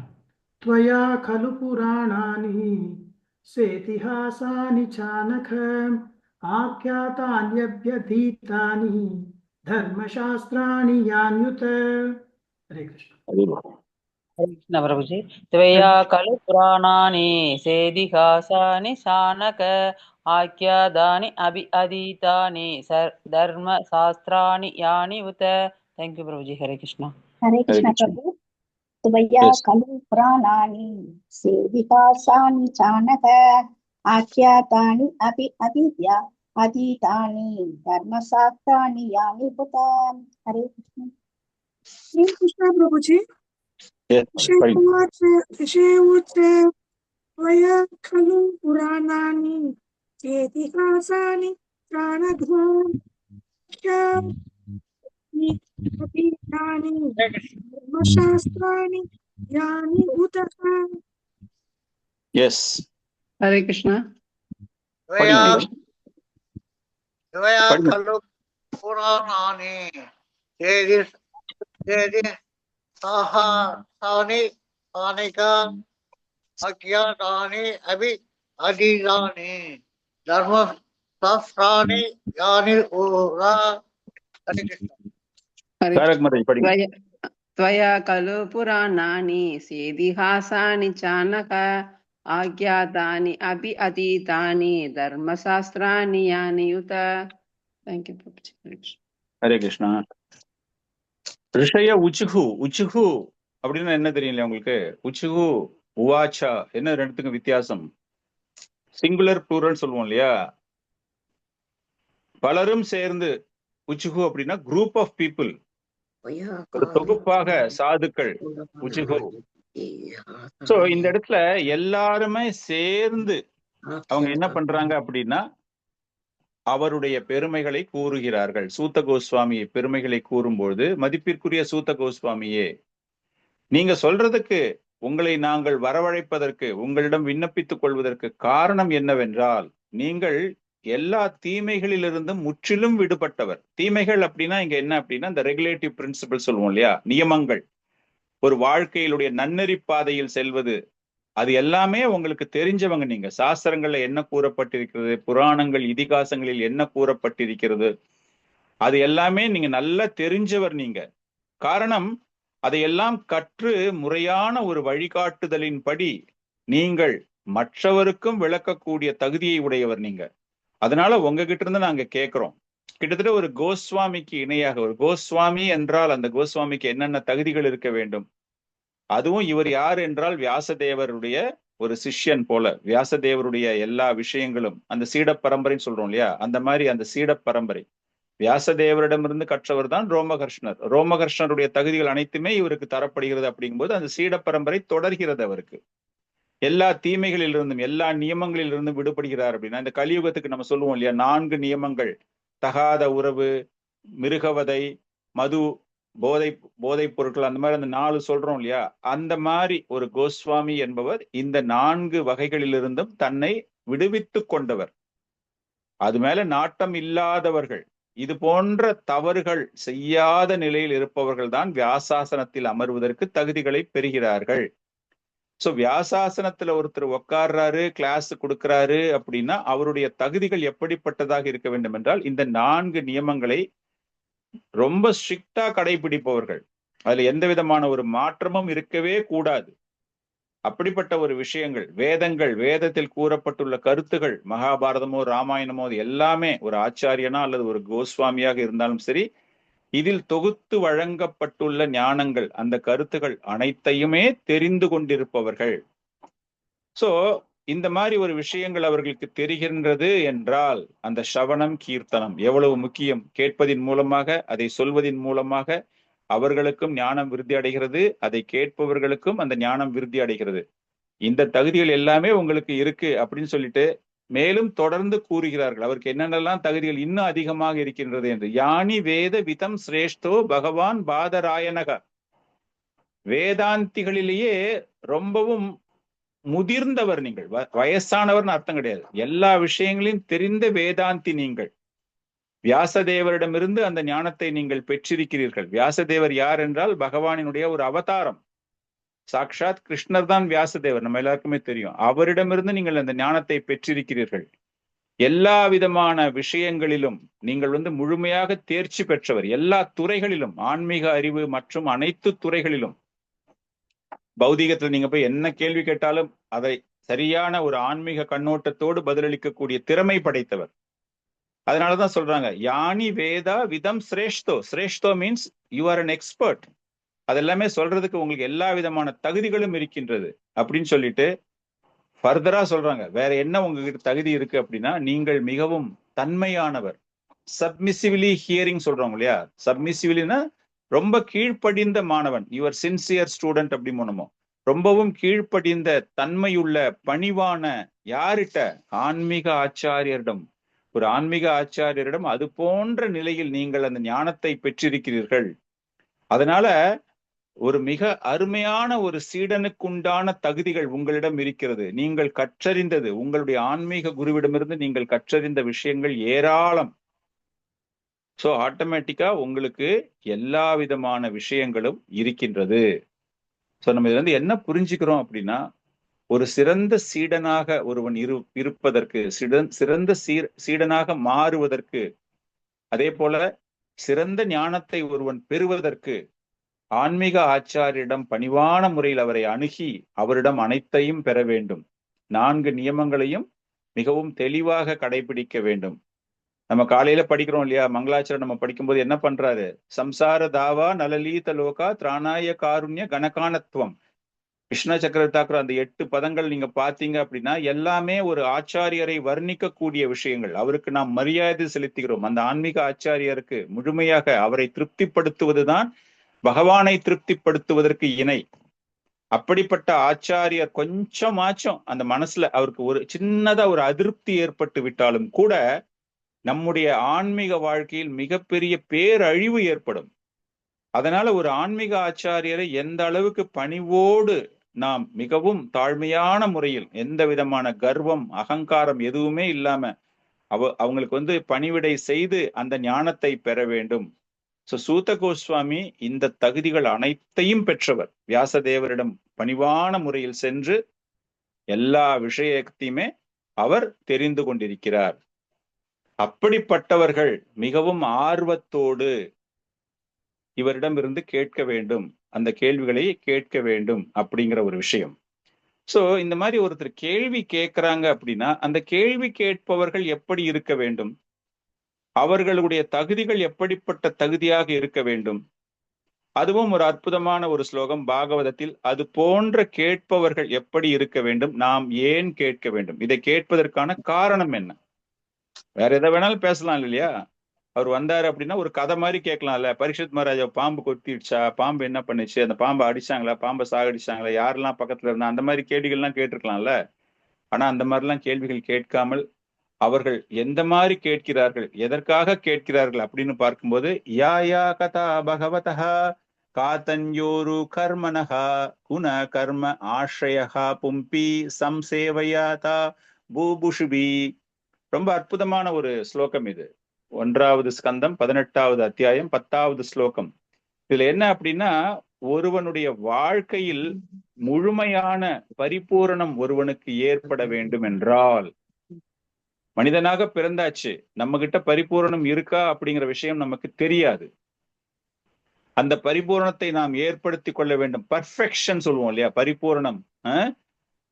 त्वया खलु पुराणानि सेतिहासानि चानक आख्यातान्यभ्यधीतानि धर्मशास्त्राणि यान्युत. हरे कृष्ण.
हरे कृष्ण प्रभुजी. त्वया खलु पुराणानि सेदिहासानि शानक आख्यातानि अधीतानि धर्मशास्त्राणि यानि उत. थैंक यू प्रभुजी. हरे कृष्ण.
हरे कृष्ण प्रभु. त्वया खलु पुराणानि सेदिहासानि चानक आख्यातानि अपि अधीतानि धर्मशास्त्राणि यानि उत. हरे कृष्ण.
हरे कृष्णा प्रभुजी. त्वया खलु पुराणानि चेतिहासानि चानघानि धर्मशास्त्राणि यानि उतः.
Yes.
हरे कृष्णा.
त्वया खलु पुराणानि சேதி சேதி சாஹாசானி சானிகா அக்யாதானி அபி அதீதானி தர்ம சாஸ்திராணி யானி ஊரா. ஹரே கிருஷ்ணா.
தாரக் மாதாஜி படிங்க.
त्वया खलु पुराणानि सेदिहासानि चानक आज्ञातानि अपि अतीतानि धर्मशास्त्राणि यानि युत. Thank you, Prabhuji.
Hare Krishna. ரிஷய உச்சுகு உச்சுகு அப்படின்னா என்ன தெரியல உங்களுக்கு? உச்சுகு உவாச்சா என்ன ரெண்டுத்துக்கும் வித்தியாசம்? சிங்குலர் ப்ளூரல் சொல்லுவோம் இல்லையா? பலரும் சேர்ந்து உச்சுகு அப்படின்னா குரூப் ஆஃப் பீப்புள், ஒரு தொகுப்பாக சாதுக்கள் உச்சுகு. சோ இந்த இடத்துல எல்லாருமே சேர்ந்து அவங்க என்ன பண்றாங்க அப்படின்னா அவருடைய பெருமைகளை கூறுகிறார்கள். சூத்த கோஸ்வாமியை பெருமைகளை கூறும்போது, மதிப்பிற்குரிய சூத்த கோஸ்வாமியே, நீங்க சொல்றதுக்கு உங்களை நாங்கள் வரவழைப்பதற்கு, உங்களிடம் விண்ணப்பித்துக் கொள்வதற்கு காரணம் என்னவென்றால், நீங்கள் எல்லா தீமைகளிலிருந்தும் முற்றிலும் விடுபட்டவர். தீமைகள் அப்படின்னா இங்க என்ன அப்படின்னா இந்த ரெகுலேட்டிவ் பிரின்சிபல் சொல்லுவோம் இல்லையா, நியமங்கள், ஒரு வாழ்க்கையிலுடைய நன்னெறி பாதையில் செல்வது, அது எல்லாமே உங்களுக்கு தெரிஞ்சவங்க. நீங்க சாஸ்திரங்கள்ல என்ன கூறப்பட்டிருக்கிறது, புராணங்கள் இதிகாசங்களில் என்ன கூறப்பட்டிருக்கிறது, அது எல்லாமே நீங்க நல்லா தெரிஞ்சவர். நீங்க காரணம் அதையெல்லாம் கற்று முறையான ஒரு வழிகாட்டுதலின்படி நீங்கள் மற்றவருக்கும் விளக்கக்கூடிய தகுதியை உடையவர் நீங்க. அதனால உங்ககிட்ட இருந்து நாங்க கேட்கிறோம், கிட்டத்தட்ட ஒரு கோஸ்வாமிக்கு இணையாக, ஒரு கோஸ்வாமி என்றால் அந்த கோஸ்வாமிக்கு என்னென்ன தகுதிகள் இருக்க வேண்டும், அதுவும் இவர் யார் என்றால் வியாசதேவருடைய ஒரு சிஷ்யன் போல, வியாசதேவருடைய எல்லா விஷயங்களும் அந்த சீட பரம்பரைன்னு சொல்றோம் இல்லையா, அந்த மாதிரி அந்த சீட பரம்பரை வியாசதேவரிடமிருந்து கற்றவர் தான் ரோமகர்ஷ்ணர். ரோமகர்ஷ்ணருடைய தகுதிகள் அனைத்துமே இவருக்கு தரப்படுகிறது. அப்படிங்கும்போது அந்த சீட பரம்பரை தொடர்கிறது. அவருக்கு எல்லா தீமைகளிலிருந்தும் எல்லா நியமங்களிலிருந்தும் விடுபடுகிறார். அப்படின்னா இந்த கலியுகத்துக்கு நம்ம சொல்லுவோம் இல்லையா, 4 நியமங்கள், தகாத உறவு, மிருகவதை, மது, போதைப் பொருட்கள், அந்த மாதிரி அந்த 4 சொல்றோம் இல்லையா, அந்த மாதிரி ஒரு கோஸ்வாமி என்பவர் இந்த 4 வகைகளிலிருந்தும் தன்னை விடுவித்து கொண்டவர். அது மேல நாட்டம் இல்லாதவர்கள், இது போன்ற தவறுகள் செய்யாத நிலையில் இருப்பவர்கள் தான் வியாசாசனத்தில் அமர்வதற்கு தகுதிகளை பெறுகிறார்கள். சோ வியாசாசனத்துல ஒருத்தர் உட்கார்றாரு, கிளாஸ் கொடுக்கிறாரு அப்படின்னா அவருடைய தகுதிகள் எப்படிப்பட்டதாக இருக்க வேண்டும் என்றால் இந்த 4 நியமங்களை ரொம்ப ஸ்ட்ரிக்டா கடைபிடிப்பவர்கள், அதுல எந்த விதமான ஒரு மாற்றமும் இருக்கவே கூடாது. அப்படிப்பட்ட ஒரு விஷயங்கள், வேதத்தில் கூறப்பட்டுள்ள கருத்துகள், மகாபாரதமோ ராமாயணமோ அது எல்லாமே ஒரு ஆச்சாரியனா அல்லது ஒரு கோஸ்வாமியாக இருந்தாலும் சரி, இதில் தொகுத்து வழங்கப்பட்டுள்ள ஞானங்கள், அந்த கருத்துகள் அனைத்தையுமே தெரிந்து கொண்டிருப்பவர்கள். சோ இந்த மாதிரி ஒரு விஷயங்கள் அவர்களுக்கு தெரிகின்றது என்றால் அந்த ஸ்ரவணம் கீர்த்தனம் எவ்வளவு முக்கியம். கேட்பதின் மூலமாக, அதை சொல்வதின் மூலமாக அவர்களுக்கும் ஞானம் விருத்தி அடைகிறது, அதை கேட்பவர்களுக்கும் அந்த ஞானம் விருத்தி அடைகிறது. இந்த தகுதிகள் எல்லாமே உங்களுக்கு இருக்கு அப்படின்னு சொல்லிட்டு மேலும் தொடர்ந்து கூறுகிறார்கள். அவருக்கு என்னென்னலாம் தகுதிகள் இன்னும் அதிகமாக இருக்கின்றது என்று. யானி வேத விதம் சிரேஷ்டோ பகவான் பாதராயணக, வேதாந்திகளிலேயே ரொம்பவும் முதிர்ந்தவர் நீங்கள், வயசானவர்னு அர்த்தம் கிடையாது, எல்லா விஷயங்களையும் தெரிந்த வேதாந்தி நீங்கள். வியாசதேவரிடமிருந்து அந்த ஞானத்தை நீங்கள் பெற்றிருக்கிறீர்கள். வியாசதேவர் யார் என்றால் பகவானினுடைய ஒரு அவதாரம், சாக்ஷாத் கிருஷ்ணர் தான் வியாசதேவர், நம்ம எல்லாருக்குமே தெரியும். அவரிடமிருந்து நீங்கள் அந்த ஞானத்தை பெற்றிருக்கிறீர்கள். எல்லா விதமான விஷயங்களிலும் நீங்கள் முழுமையாக தேர்ச்சி பெற்றவர், எல்லா துறைகளிலும், ஆன்மீக அறிவு மற்றும் அனைத்து துறைகளிலும். பௌதீகத்துல நீங்க போய் என்ன கேள்வி கேட்டாலும் அதை சரியான ஒரு ஆன்மீக கண்ணோட்டத்தோடு பதிலளிக்கக்கூடிய திறமை படைத்தவர். அதனாலதான் சொல்றாங்க யானி வேதா விதம் சிரேஷ்டோ. சிரேஷ்டோ means you are an expert. அதெல்லாமே சொல்றதுக்கு உங்களுக்கு எல்லா விதமான தகுதிகளும் இருக்கின்றது அப்படின்னு சொல்லிட்டு ஃபர்தரா சொல்றாங்க. வேற என்ன உங்ககிட்ட தகுதி இருக்கு அப்படின்னா, நீங்கள் மிகவும் தன்மையானவர். சப்மிசிவ்லி ஹியரிங் சொல்றாங்க இல்லையா, சப்மிசிவ்லினா ரொம்ப கீழ்ப்படிந்த மாணவன், யுவர் சின்சியர் ஸ்டூடெண்ட் அப்படி மூலமோ, ரொம்பவும் கீழ்ப்படிந்த தன்மையுள்ள பணிவான, யாரிட்ட? ஆன்மீக ஆச்சாரியரிடம். ஒரு ஆன்மீக ஆச்சாரியரிடம் அது போன்ற நிலையில் நீங்கள் அந்த ஞானத்தை பெற்றிருக்கிறீர்கள். அதனால ஒரு மிக அருமையான ஒரு சீடனுக்குண்டான தகுதிகள் உங்களிடம் இருக்கிறது. நீங்கள் கற்றறிந்தது, உங்களுடைய ஆன்மீக குருவிடமிருந்து நீங்கள் கற்றறிந்த விஷயங்கள் ஏராளம். ஸோ ஆட்டோமேட்டிக்கா உங்களுக்கு எல்லா விதமான விஷயங்களும் இருக்கின்றது. ஸோ நம்ம இதுல இருந்து என்ன புரிஞ்சுக்கிறோம் அப்படின்னா, ஒரு சிறந்த சீடனாக ஒருவன் இருப்பதற்கு, சிறந்த சீடனாக மாறுவதற்கு, அதே போல சிறந்த ஞானத்தை ஒருவன் பெறுவதற்கு ஆன்மீக ஆச்சாரியிடம் பணிவான முறையில் அவரை அணுகி அவரிடம் அனைத்தையும் பெற வேண்டும். 4 நியமங்களையும் மிகவும் தெளிவாக கடைபிடிக்க வேண்டும். நம்ம காலையில படிக்கிறோம் இல்லையா, மங்களாச்சரம் நம்ம படிக்கும்போது என்ன பண்றாரு? சம்சார தாவா நலலீத லோகா திராணாய காருண்ய கணகானத்துவம். கிருஷ்ண சக்கரவர்த்தி அந்த 8 பதங்கள் நீங்க பாத்தீங்க அப்படின்னா எல்லாமே ஒரு ஆச்சாரியரை வர்ணிக்கக்கூடிய விஷயங்கள். அவருக்கு நாம் மரியாதை செலுத்துகிறோம். அந்த ஆன்மீக ஆச்சாரியருக்கு முழுமையாக அவரை திருப்திப்படுத்துவதுதான் பகவானை திருப்திப்படுத்துவதற்கு இணை. அப்படிப்பட்ட ஆச்சாரியர் கொஞ்சமாச்சும் அந்த மனசுல அவருக்கு ஒரு சின்னதா ஒரு அதிருப்தி ஏற்பட்டு விட்டாலும் கூட நம்முடைய ஆன்மீக வாழ்க்கையில் மிகப்பெரிய பேரழிவு ஏற்படும். அதனால ஒரு ஆன்மீக ஆச்சாரியரை எந்த அளவுக்கு பணிவோடு நாம் மிகவும் தாழ்மையான முறையில், எந்த விதமான கர்வம் அகங்காரம் எதுவுமே இல்லாம அவங்களுக்கு பணிவிடை செய்து அந்த ஞானத்தை பெற வேண்டும். சூத கோஸ்வாமி இந்த தகுதிகள் அனைத்தையும் பெற்றவர். வியாசதேவரிடம் பணிவான முறையில் சென்று எல்லா விஷயத்தையுமே அவர் தெரிந்து கொண்டிருக்கிறார். அப்படிப்பட்டவர்கள் மிகவும் ஆர்வத்தோடு இவரிடம் இருந்து கேட்க வேண்டும், அந்த கேள்விகளை கேட்க வேண்டும் அப்படிங்கிற ஒரு விஷயம். சோ இந்த மாதிரி ஒருத்தர் கேள்வி கேட்கிறாங்க அப்படின்னா அந்த கேள்வி கேட்பவர்கள் எப்படி இருக்க வேண்டும், அவர்களுடைய தகுதிகள் எப்படிப்பட்ட தகுதியாக இருக்க வேண்டும். அதுவும் ஒரு அற்புதமான ஒரு ஸ்லோகம் பாகவதத்தில். அது போன்ற கேட்பவர்கள் எப்படி இருக்க வேண்டும், நாம் ஏன் கேட்க வேண்டும், இதை கேட்பதற்கான காரணம் என்ன. வேற எதை வேணாலும் பேசலாம் இல்லையா. அவர் வந்தாரு அப்படின்னா ஒரு கதை மாதிரி கேட்கலாம்ல. பரீட்சித் மகாராஜா பாம்பு கொத்திடுச்சா, பாம்பு என்ன பண்ணுச்சு, அந்த பாம்பை அடிச்சாங்களா, பாம்பை சாகடிச்சாங்களா, யாரெல்லாம் பக்கத்துல இருந்தா, அந்த மாதிரி கேள்விகள்லாம் கேட்டிருக்கலாம்ல. ஆனா அந்த மாதிரிலாம் கேள்விகள் கேட்காமல் அவர்கள் எந்த மாதிரி கேட்கிறார்கள், எதற்காக கேட்கிறார்கள் அப்படின்னு பார்க்கும்போது, யா யா கதா பகவதா காதன்யோரு கர்மனஹா குண கர்ம ஆශ්‍රயஹா பும்பி சம்சேவயாதா பூபுஷுபி. ரொம்ப அற்புதமான ஒரு ஸ்லோகம் இது. 1வது ஸ்கந்தம் 18வது அத்தியாயம் 10வது ஸ்லோகம். இதுல என்ன அப்படின்னா, ஒருவனுடைய வாழ்க்கையில் முழுமையான பரிபூரணம் ஒருவனுக்கு ஏற்பட வேண்டும் என்றால், மனிதனாக பிறந்தாச்சு, நம்ம கிட்ட பரிபூரணம் இருக்கா அப்படிங்கிற விஷயம் நமக்கு தெரியாது. அந்த பரிபூரணத்தை நாம் ஏற்படுத்தி கொள்ள வேண்டும். பர்ஃபெக்ஷன் சொல்லுவோம் இல்லையா, பரிபூரணம்,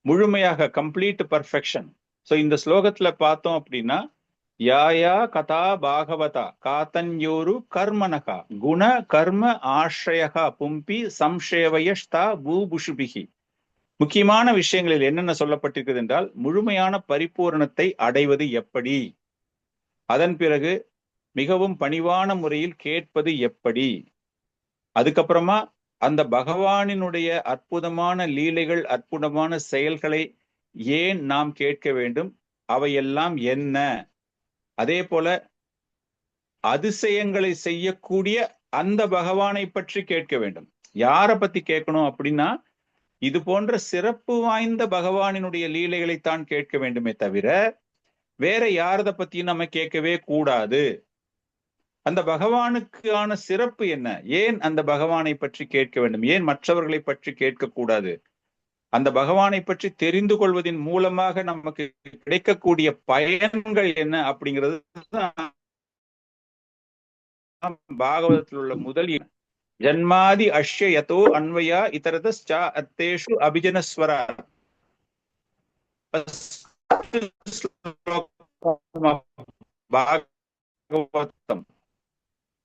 முழுமையாக, கம்ப்ளீட் பர்ஃபெக்ஷன். சோ இந்த ஸ்லோகத்துல பார்த்தோம் அப்படின்னா, யாயா கதா பாகவதா காதன்யோரு கர்மனகா குண கர்ம ஆශ්‍රயஹா பும்பி சம்சேவயஷ்தா பூபுஷுபிகி. முக்கியமான விஷயங்களில் என்னென்ன சொல்லப்பட்டிருக்கிறது என்றால், முழுமையான பரிபூரணத்தை அடைவது எப்படி, அதன் பிறகு மிகவும் பணிவான முறையில் கேட்பது எப்படி, அதுக்கப்புறமா அந்த பகவானினுடைய அற்புதமான லீலைகள், அற்புதமான செயல்களை ஏன் நாம் கேட்க வேண்டும், அவையெல்லாம் என்ன, அதே போல அதிசயங்களை செய்யக்கூடிய அந்த பகவானை பற்றி கேட்க வேண்டும். யாரை பத்தி கேட்கணும் அப்படின்னா, இது போன்ற சிறப்பு வாய்ந்த பகவானினுடைய லீலைகளைத்தான் கேட்க வேண்டுமே தவிர வேற யாரத பத்தியும் நம்ம கேட்கவே கூடாது. அந்த பகவானுக்கான சிறப்பு என்ன, ஏன் அந்த பகவானை பற்றி கேட்க வேண்டும், ஏன் மற்றவர்களை பற்றி கேட்க கூடாது, அந்த பகவானை பற்றி தெரிந்து கொள்வதன் மூலமாக நமக்கு கிடைக்கக்கூடிய பயன்கள் என்ன அப்படிங்கிறது பாகவதத்தில் உள்ள முதல். ஜன்மாதி அஷ்ய யதோ அன்வயா இதரதஸ்ச அர்த்தேஷு அபிஜனஸ்வரா. பாகவதம்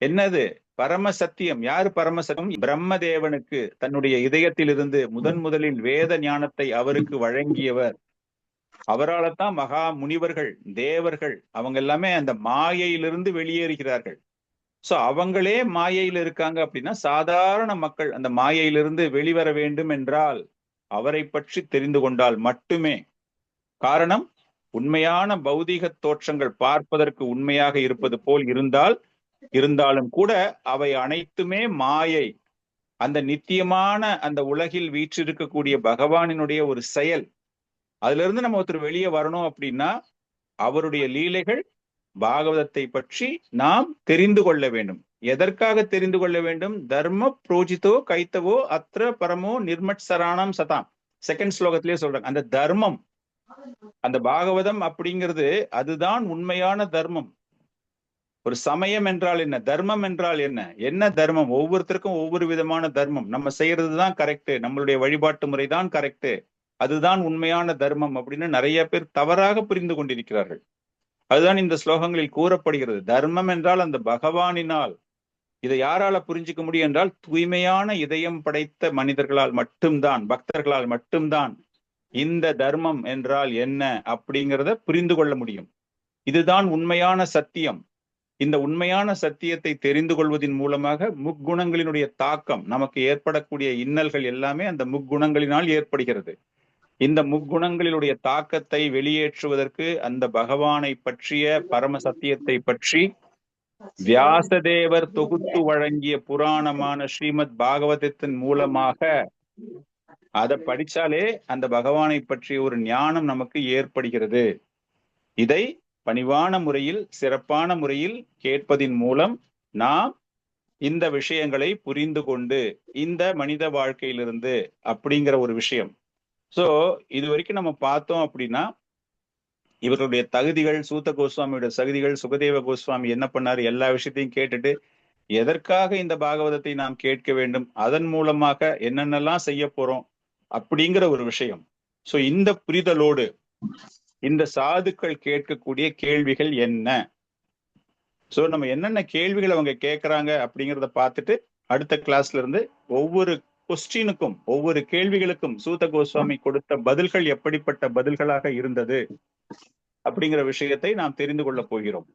என்னது? பரம சத்தியம். யாரு பரமசத்தியம்? பிரம்மதேவனுக்கு தன்னுடைய இதயத்திலிருந்து முதலில் வேத ஞானத்தை அவருக்கு வழங்கியவர். அவரால் தான் மகா முனிவர்கள், தேவர்கள் அவங்க எல்லாமே அந்த மாயையிலிருந்து வெளியேறுகிறார்கள். சோ அவங்களே மாயையில் இருக்காங்க அப்படின்னா, சாதாரண மக்கள் அந்த மாயையிலிருந்து வெளிவர வேண்டும் என்றால் அவரை பற்றி தெரிந்து கொண்டால் மட்டுமே. காரணம், உண்மையான பௌதீக தோற்றங்கள் பார்ப்பதற்கு உண்மையாக இருப்பது போல் இருந்தாலும் கூட அவை அனைத்துமே மாயை. அந்த நித்தியமான அந்த உலகில் வீற்றிருக்கக்கூடிய பகவானினுடைய ஒரு செயல். அதுல இருந்து நம்ம ஒருத்தர் வெளியே வரணும் அப்படின்னா அவருடைய லீலைகள் பாகவதத்தை பற்றி நாம் தெரிந்து கொள்ள வேண்டும். எதற்காக தெரிந்து கொள்ள வேண்டும்? தர்ம புரோஜிதோ கைத்தவோ அத்ர பரமோ நிர்மட்சராணம் சதாம். செகண்ட் ஸ்லோகத்திலேயே சொல்றாங்க, அந்த தர்மம், அந்த பாகவதம் அப்படிங்கிறது அதுதான் உண்மையான தர்மம். ஒரு சமயம் என்றால் என்ன, தர்மம் என்றால் என்ன, என்ன தர்மம்? ஒவ்வொருத்தருக்கும் ஒவ்வொரு விதமான தர்மம். நம்ம செய்யறது தான் கரெக்ட், நம்மளுடைய வழிபாட்டு முறை தான் கரெக்ட், அதுதான் உண்மையான தர்மம் அப்படின்னு நிறைய பேர் தவறாக புரிந்து கொண்டிருக்கிறார்கள். அதுதான் இந்த ஸ்லோகங்களில் கூறப்படுகிறது. தர்மம் என்றால் அந்த பகவானினால். இதை யாரால புரிஞ்சுக்க முடியும் என்றால் தூய்மையான இதயம் படைத்த மனிதர்களால் மட்டும்தான், பக்தர்களால் மட்டும்தான் இந்த தர்மம் என்றால் என்ன அப்படிங்கிறத புரிந்து கொள்ள முடியும். இதுதான் உண்மையான சத்தியம். இந்த உண்மையான சத்தியத்தை தெரிந்து கொள்வதன் மூலமாக முக்குணங்களினுடைய தாக்கம், நமக்கு ஏற்படக்கூடிய இன்னல்கள் எல்லாமே அந்த முக்குணங்களினால் ஏற்படுகிறது. இந்த முக்குணங்களினுடைய தாக்கத்தை வெளியேற்றுவதற்கு அந்த பகவானை பற்றிய பரம சத்தியத்தை பற்றி வியாசதேவர் தொகுத்து வழங்கிய புராணமான ஸ்ரீமத் பாகவதத்தின் மூலமாக அதை படிச்சாலே அந்த பகவானை பற்றிய ஒரு ஞானம் நமக்கு ஏற்படுகிறது. இதை பணிவான முறையில், சிறப்பான முறையில் கேட்பதின் மூலம் நாம் இந்த விஷயங்களை புரிந்து கொண்டு இந்த மனித வாழ்க்கையிலிருந்து அப்படிங்கிற ஒரு விஷயம். சோ இது வரைக்கும் நம்ம பார்த்தோம் அப்படின்னா இவர்களுடைய தகுதிகள், சூத்த கோஸ்வாமியோட தகுதிகள், சுகதேவ கோஸ்வாமி என்ன பண்ணாரு, எல்லா விஷயத்தையும் கேட்டுட்டு எதற்காக இந்த பாகவதத்தை நாம் கேட்க வேண்டும், அதன் மூலமாக என்னென்னலாம் செய்ய போறோம் அப்படிங்கிற ஒரு விஷயம். சோ இந்த புரிதலோடு இந்த சாதுக்கள் கேட்கக்கூடிய கேள்விகள் என்ன, சோ நம்ம என்னென்ன கேள்விகள் அவங்க கேட்கறாங்க அப்படிங்கிறத பார்த்துட்டு அடுத்த கிளாஸ்ல இருந்து ஒவ்வொரு கொஸ்டினுக்கும், ஒவ்வொரு கேள்விகளுக்கும் சூத கோஸ்வாமி கொடுத்த பதில்கள் எப்படிப்பட்ட பதில்களாக இருந்தது அப்படிங்கிற விஷயத்தை நாம் தெரிந்து கொள்ள போகிறோம்.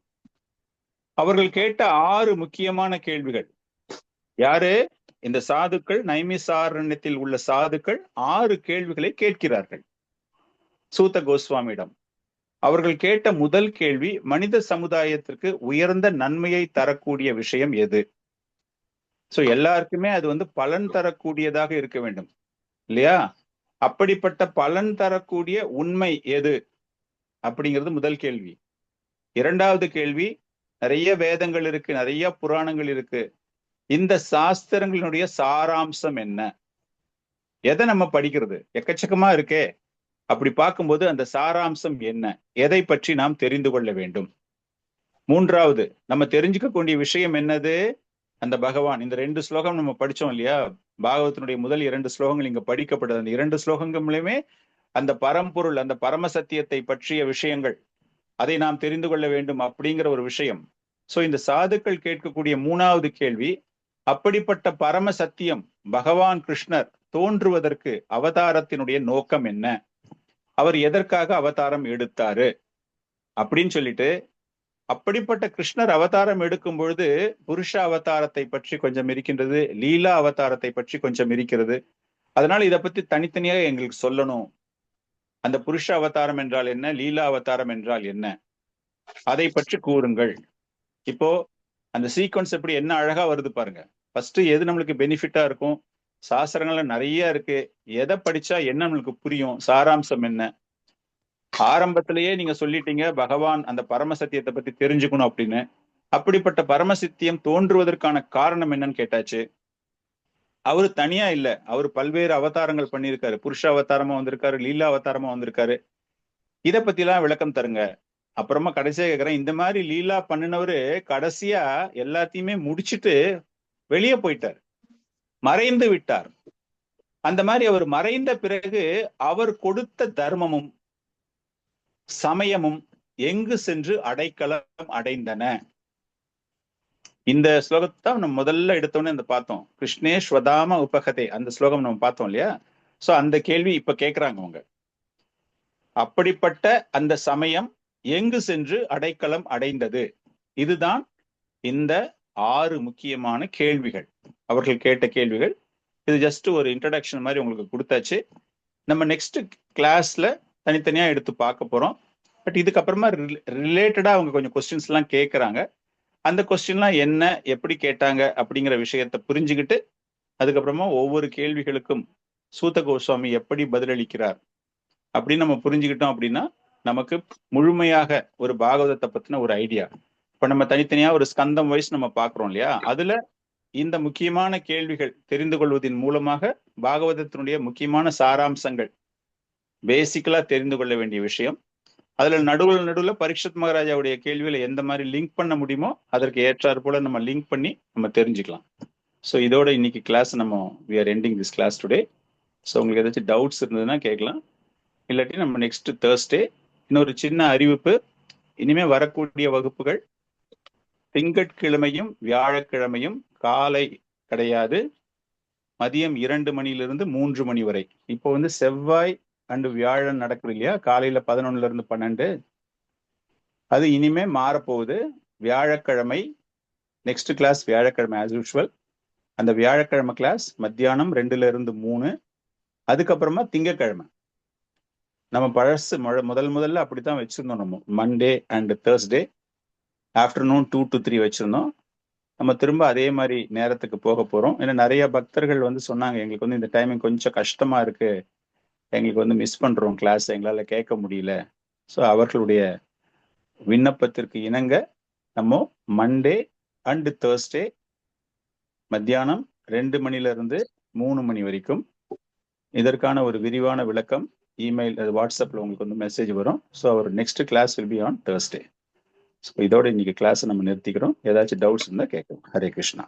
அவர்கள் கேட்ட 6 முக்கியமான கேள்விகள். யாரு? இந்த சாதுக்கள், நைமிசாரண்யத்தில் உள்ள சாதுக்கள் 6 கேள்விகளை கேட்கிறார்கள் சூத கோஸ்வாமியிடம். அவர்கள் கேட்ட முதல் கேள்வி, மனித சமுதாயத்திற்கு உயர்ந்த நன்மையை தரக்கூடிய விஷயம் எது? சோ எல்லாருக்குமே அது பலன் தரக்கூடியதாக இருக்க வேண்டும் இல்லையா? அப்படிப்பட்ட பலன் தரக்கூடிய உண்மை எது அப்படிங்கிறது முதல் கேள்வி. இரண்டாவது கேள்வி, நிறைய வேதங்கள் இருக்கு, நிறைய புராணங்கள் இருக்கு, இந்த சாஸ்திரங்களினுடைய சாராம்சம் என்ன? எதை நம்ம படிக்கிறது? எக்கச்சக்கமா இருக்கே. அப்படி பார்க்கும்போது அந்த சாராம்சம் என்ன, எதை பற்றி நாம் தெரிந்து கொள்ள வேண்டும்? மூன்றாவது, நம்ம தெரிஞ்சுக்க வேண்டிய விஷயம் என்னது? அந்த பகவான், இந்த 2 ஸ்லோகம் நம்ம படிச்சோம் இல்லையா, பாகவத்தினுடைய முதல் 2 ஸ்லோகங்கள் இங்க படிக்கப்பட்டது. அந்த 2 ஸ்லோகங்களுமே அந்த பரம்பொருள், அந்த பரம சத்தியத்தை பற்றிய விஷயங்கள், அதை நாம் தெரிந்து கொள்ள வேண்டும் அப்படிங்கிற ஒரு விஷயம். சோ இந்த சாதுக்கள் கேட்கக்கூடிய 3வது கேள்வி, அப்படிப்பட்ட பரம சத்தியம் பகவான் கிருஷ்ணர் தோன்றுவதற்கு அவதாரத்தினுடைய நோக்கம் என்ன, அவர் எதற்காக அவதாரம் எடுத்தாரு அப்படின்னு சொல்லிட்டு, அப்படிப்பட்ட கிருஷ்ணர் அவதாரம் எடுக்கும் பொழுது புருஷ அவதாரத்தை பற்றி கொஞ்சம் இருக்கின்றது, லீலா அவதாரத்தை பற்றி கொஞ்சம் இருக்கிறது. அதனால இதை பத்தி தனித்தனியாக எங்களுக்கு சொல்லணும். அந்த புருஷ அவதாரம் என்றால் என்ன, லீலா அவதாரம் என்றால் என்ன, அதை பற்றி கூறுங்கள். இப்போ அந்த சீக்வன்ஸ் எப்படி என்ன அழகா வருது பாருங்க. ஃபர்ஸ்ட் எது நம்மளுக்கு பெனிஃபிட்டா இருக்கும்? சாஸ்திரங்கள்ல நிறைய இருக்கு, எதை படிச்சா என்ன நம்மளுக்கு புரியும், சாராம்சம் என்ன? ஆரம்பத்திலேயே நீங்க சொல்லிட்டீங்க பகவான் அந்த பரமசத்தியத்தை பத்தி தெரிஞ்சுக்கணும் அப்படின்னு. அப்படிப்பட்ட பரமசத்தியம் தோன்றுவதற்கான காரணம் என்னன்னு கேட்டாச்சு. அவரு தனியா இல்ல, அவரு பல்வேறு அவதாரங்கள் பண்ணியிருக்காரு. புருஷ அவதாரமா வந்திருக்காரு, லீலா அவதாரமா வந்திருக்காரு. இதை பத்தி எல்லாம் விளக்கம் தருங்க. அப்புறமா கடைசியா கேட்கிறேன், இந்த மாதிரி லீலா பண்ணினவரு கடைசியா எல்லாத்தையுமே முடிச்சுட்டு வெளியே போயிட்டார், மறைந்து விட்டார். அந்த மாதிரி அவர் மறைந்த பிறகு அவர் கொடுத்த தர்மமும் சமயமும் எங்கு சென்று அடைக்கலம் அடைந்தன? இந்த ஸ்லோகத்தை நம்ம முதல்ல எடுத்தோன்னே அந்த பார்த்தோம், கிருஷ்ணே ஸ்வதாம உபகதே, அந்த ஸ்லோகம் நம்ம பார்த்தோம் இல்லையா? சோ அந்த கேள்வி இப்ப கேட்கிறாங்க அவங்க. அப்படிப்பட்ட அந்த சமயம் எங்கு சென்று அடைக்கலம் அடைந்தது? இதுதான் இந்த 6 முக்கியமான கேள்விகள், அவர்கள் கேட்ட கேள்விகள். இது ஜஸ்ட் ஒரு இன்ட்ரடக்ஷன் மாதிரி உங்களுக்கு கொடுத்தாச்சு. நம்ம நெக்ஸ்ட் கிளாஸ்ல தனித்தனியா எடுத்து பார்க்க போறோம். பட் இதுக்கப்புறமா ரிலேட்டடா அவங்க கொஞ்சம் கொஸ்டின்ஸ் எல்லாம் கேட்கறாங்க. அந்த கொஸ்டின்லாம் என்ன, எப்படி கேட்டாங்க அப்படிங்கிற விஷயத்த புரிஞ்சுக்கிட்டு அதுக்கப்புறமா ஒவ்வொரு கேள்விகளுக்கும் சூத கோஸ்வாமி எப்படி பதிலளிக்கிறார் அப்படின்னு நம்ம புரிஞ்சுக்கிட்டோம் அப்படின்னா நமக்கு முழுமையாக ஒரு பாகவதத்தை பத்தின ஒரு ஐடியா. இப்ப நம்ம தனித்தனியா ஒரு ஸ்கந்தம் வைஸ் நம்ம பாக்குறோம் இல்லையா, அதுல இந்த முக்கியமான கேள்விகள் தெரிந்து கொள்வதன் மூலமாக பாகவதத்தினுடைய முக்கியமான சாராம்சங்கள் பேசிக்கலா தெரிந்து கொள்ள வேண்டிய விஷயம். அதுல நடுவுல பரீட்சித் மகாராஜாவுடைய கேள்வியில எந்த மாதிரி லிங்க் பண்ண முடியுமோ அதற்கு ஏற்றாறு போல நம்ம லிங்க் பண்ணி நம்ம தெரிஞ்சுக்கலாம். ஸோ இதோட இன்னைக்கு கிளாஸ் நம்ம we are ending this class today. So உங்களுக்கு ஏதாச்சும் டவுட்ஸ் இருந்ததுன்னா கேட்கலாம், இல்லாட்டி நம்ம நெக்ஸ்ட் Thursday. இன்னொரு சின்ன அறிவிப்பு, இனிமே வரக்கூடிய வகுப்புகள் திங்கட்கிழமையும் வியாழக்கிழமையும் காலை கிடையாது, மதியம் 2 மணியிலிருந்து 3 மணி வரை. இப்போ வந்து செவ்வாய் அண்டு வியாழன் நடக்குது இல்லையா, காலையில 11 இருந்து 12. அது இனிமே மாறப்போகுது. வியாழக்கிழமை நெக்ஸ்ட் கிளாஸ் வியாழக்கிழமை ஆஸ் யூஷுவல். அந்த வியாழக்கிழமை கிளாஸ் மத்தியானம் 2 இருந்து 3. அதுக்கப்புறமா திங்கக்கிழமை நம்ம பழசு முதல்ல அப்படித்தான் வச்சிருந்தோம். நம்ம Monday and Thursday afternoon 2 to 3 வச்சிருந்தோம். நம்ம திரும்ப அதே மாதிரி நேரத்துக்கு போக போறோம். ஏன்னா நிறைய பக்தர்கள் வந்து சொன்னாங்க, எங்களுக்கு வந்து இந்த டைமிங் கொஞ்சம் கஷ்டமா இருக்கு, எங்களுக்கு வந்து மிஸ் பண்றோம் கிளாஸ், எங்களால கேட்க முடியல. ஸோ அவர்களுடைய விண்ணப்பத்திற்கு இணங்க நம்ம மண்டே அண்ட் Thursday மத்தியானம் 2 மணிலிருந்து 3 மணி வரைக்கும் இதற்கான ஒரு விரிவான விளக்கம் இமெயில், அது வாட்ஸ்அப்ல உங்களுக்கு வந்து மெசேஜ் வரும். ஸோ அவர் next class will be on Thursday. So இதோட இன்னைக்கு கிளாஸ் நம்ம நிறுத்திக்கிறோம். ஏதாச்சும் டவுட்ஸ் இருந்தால் கேட்கலாம். ஹரே கிருஷ்ணா.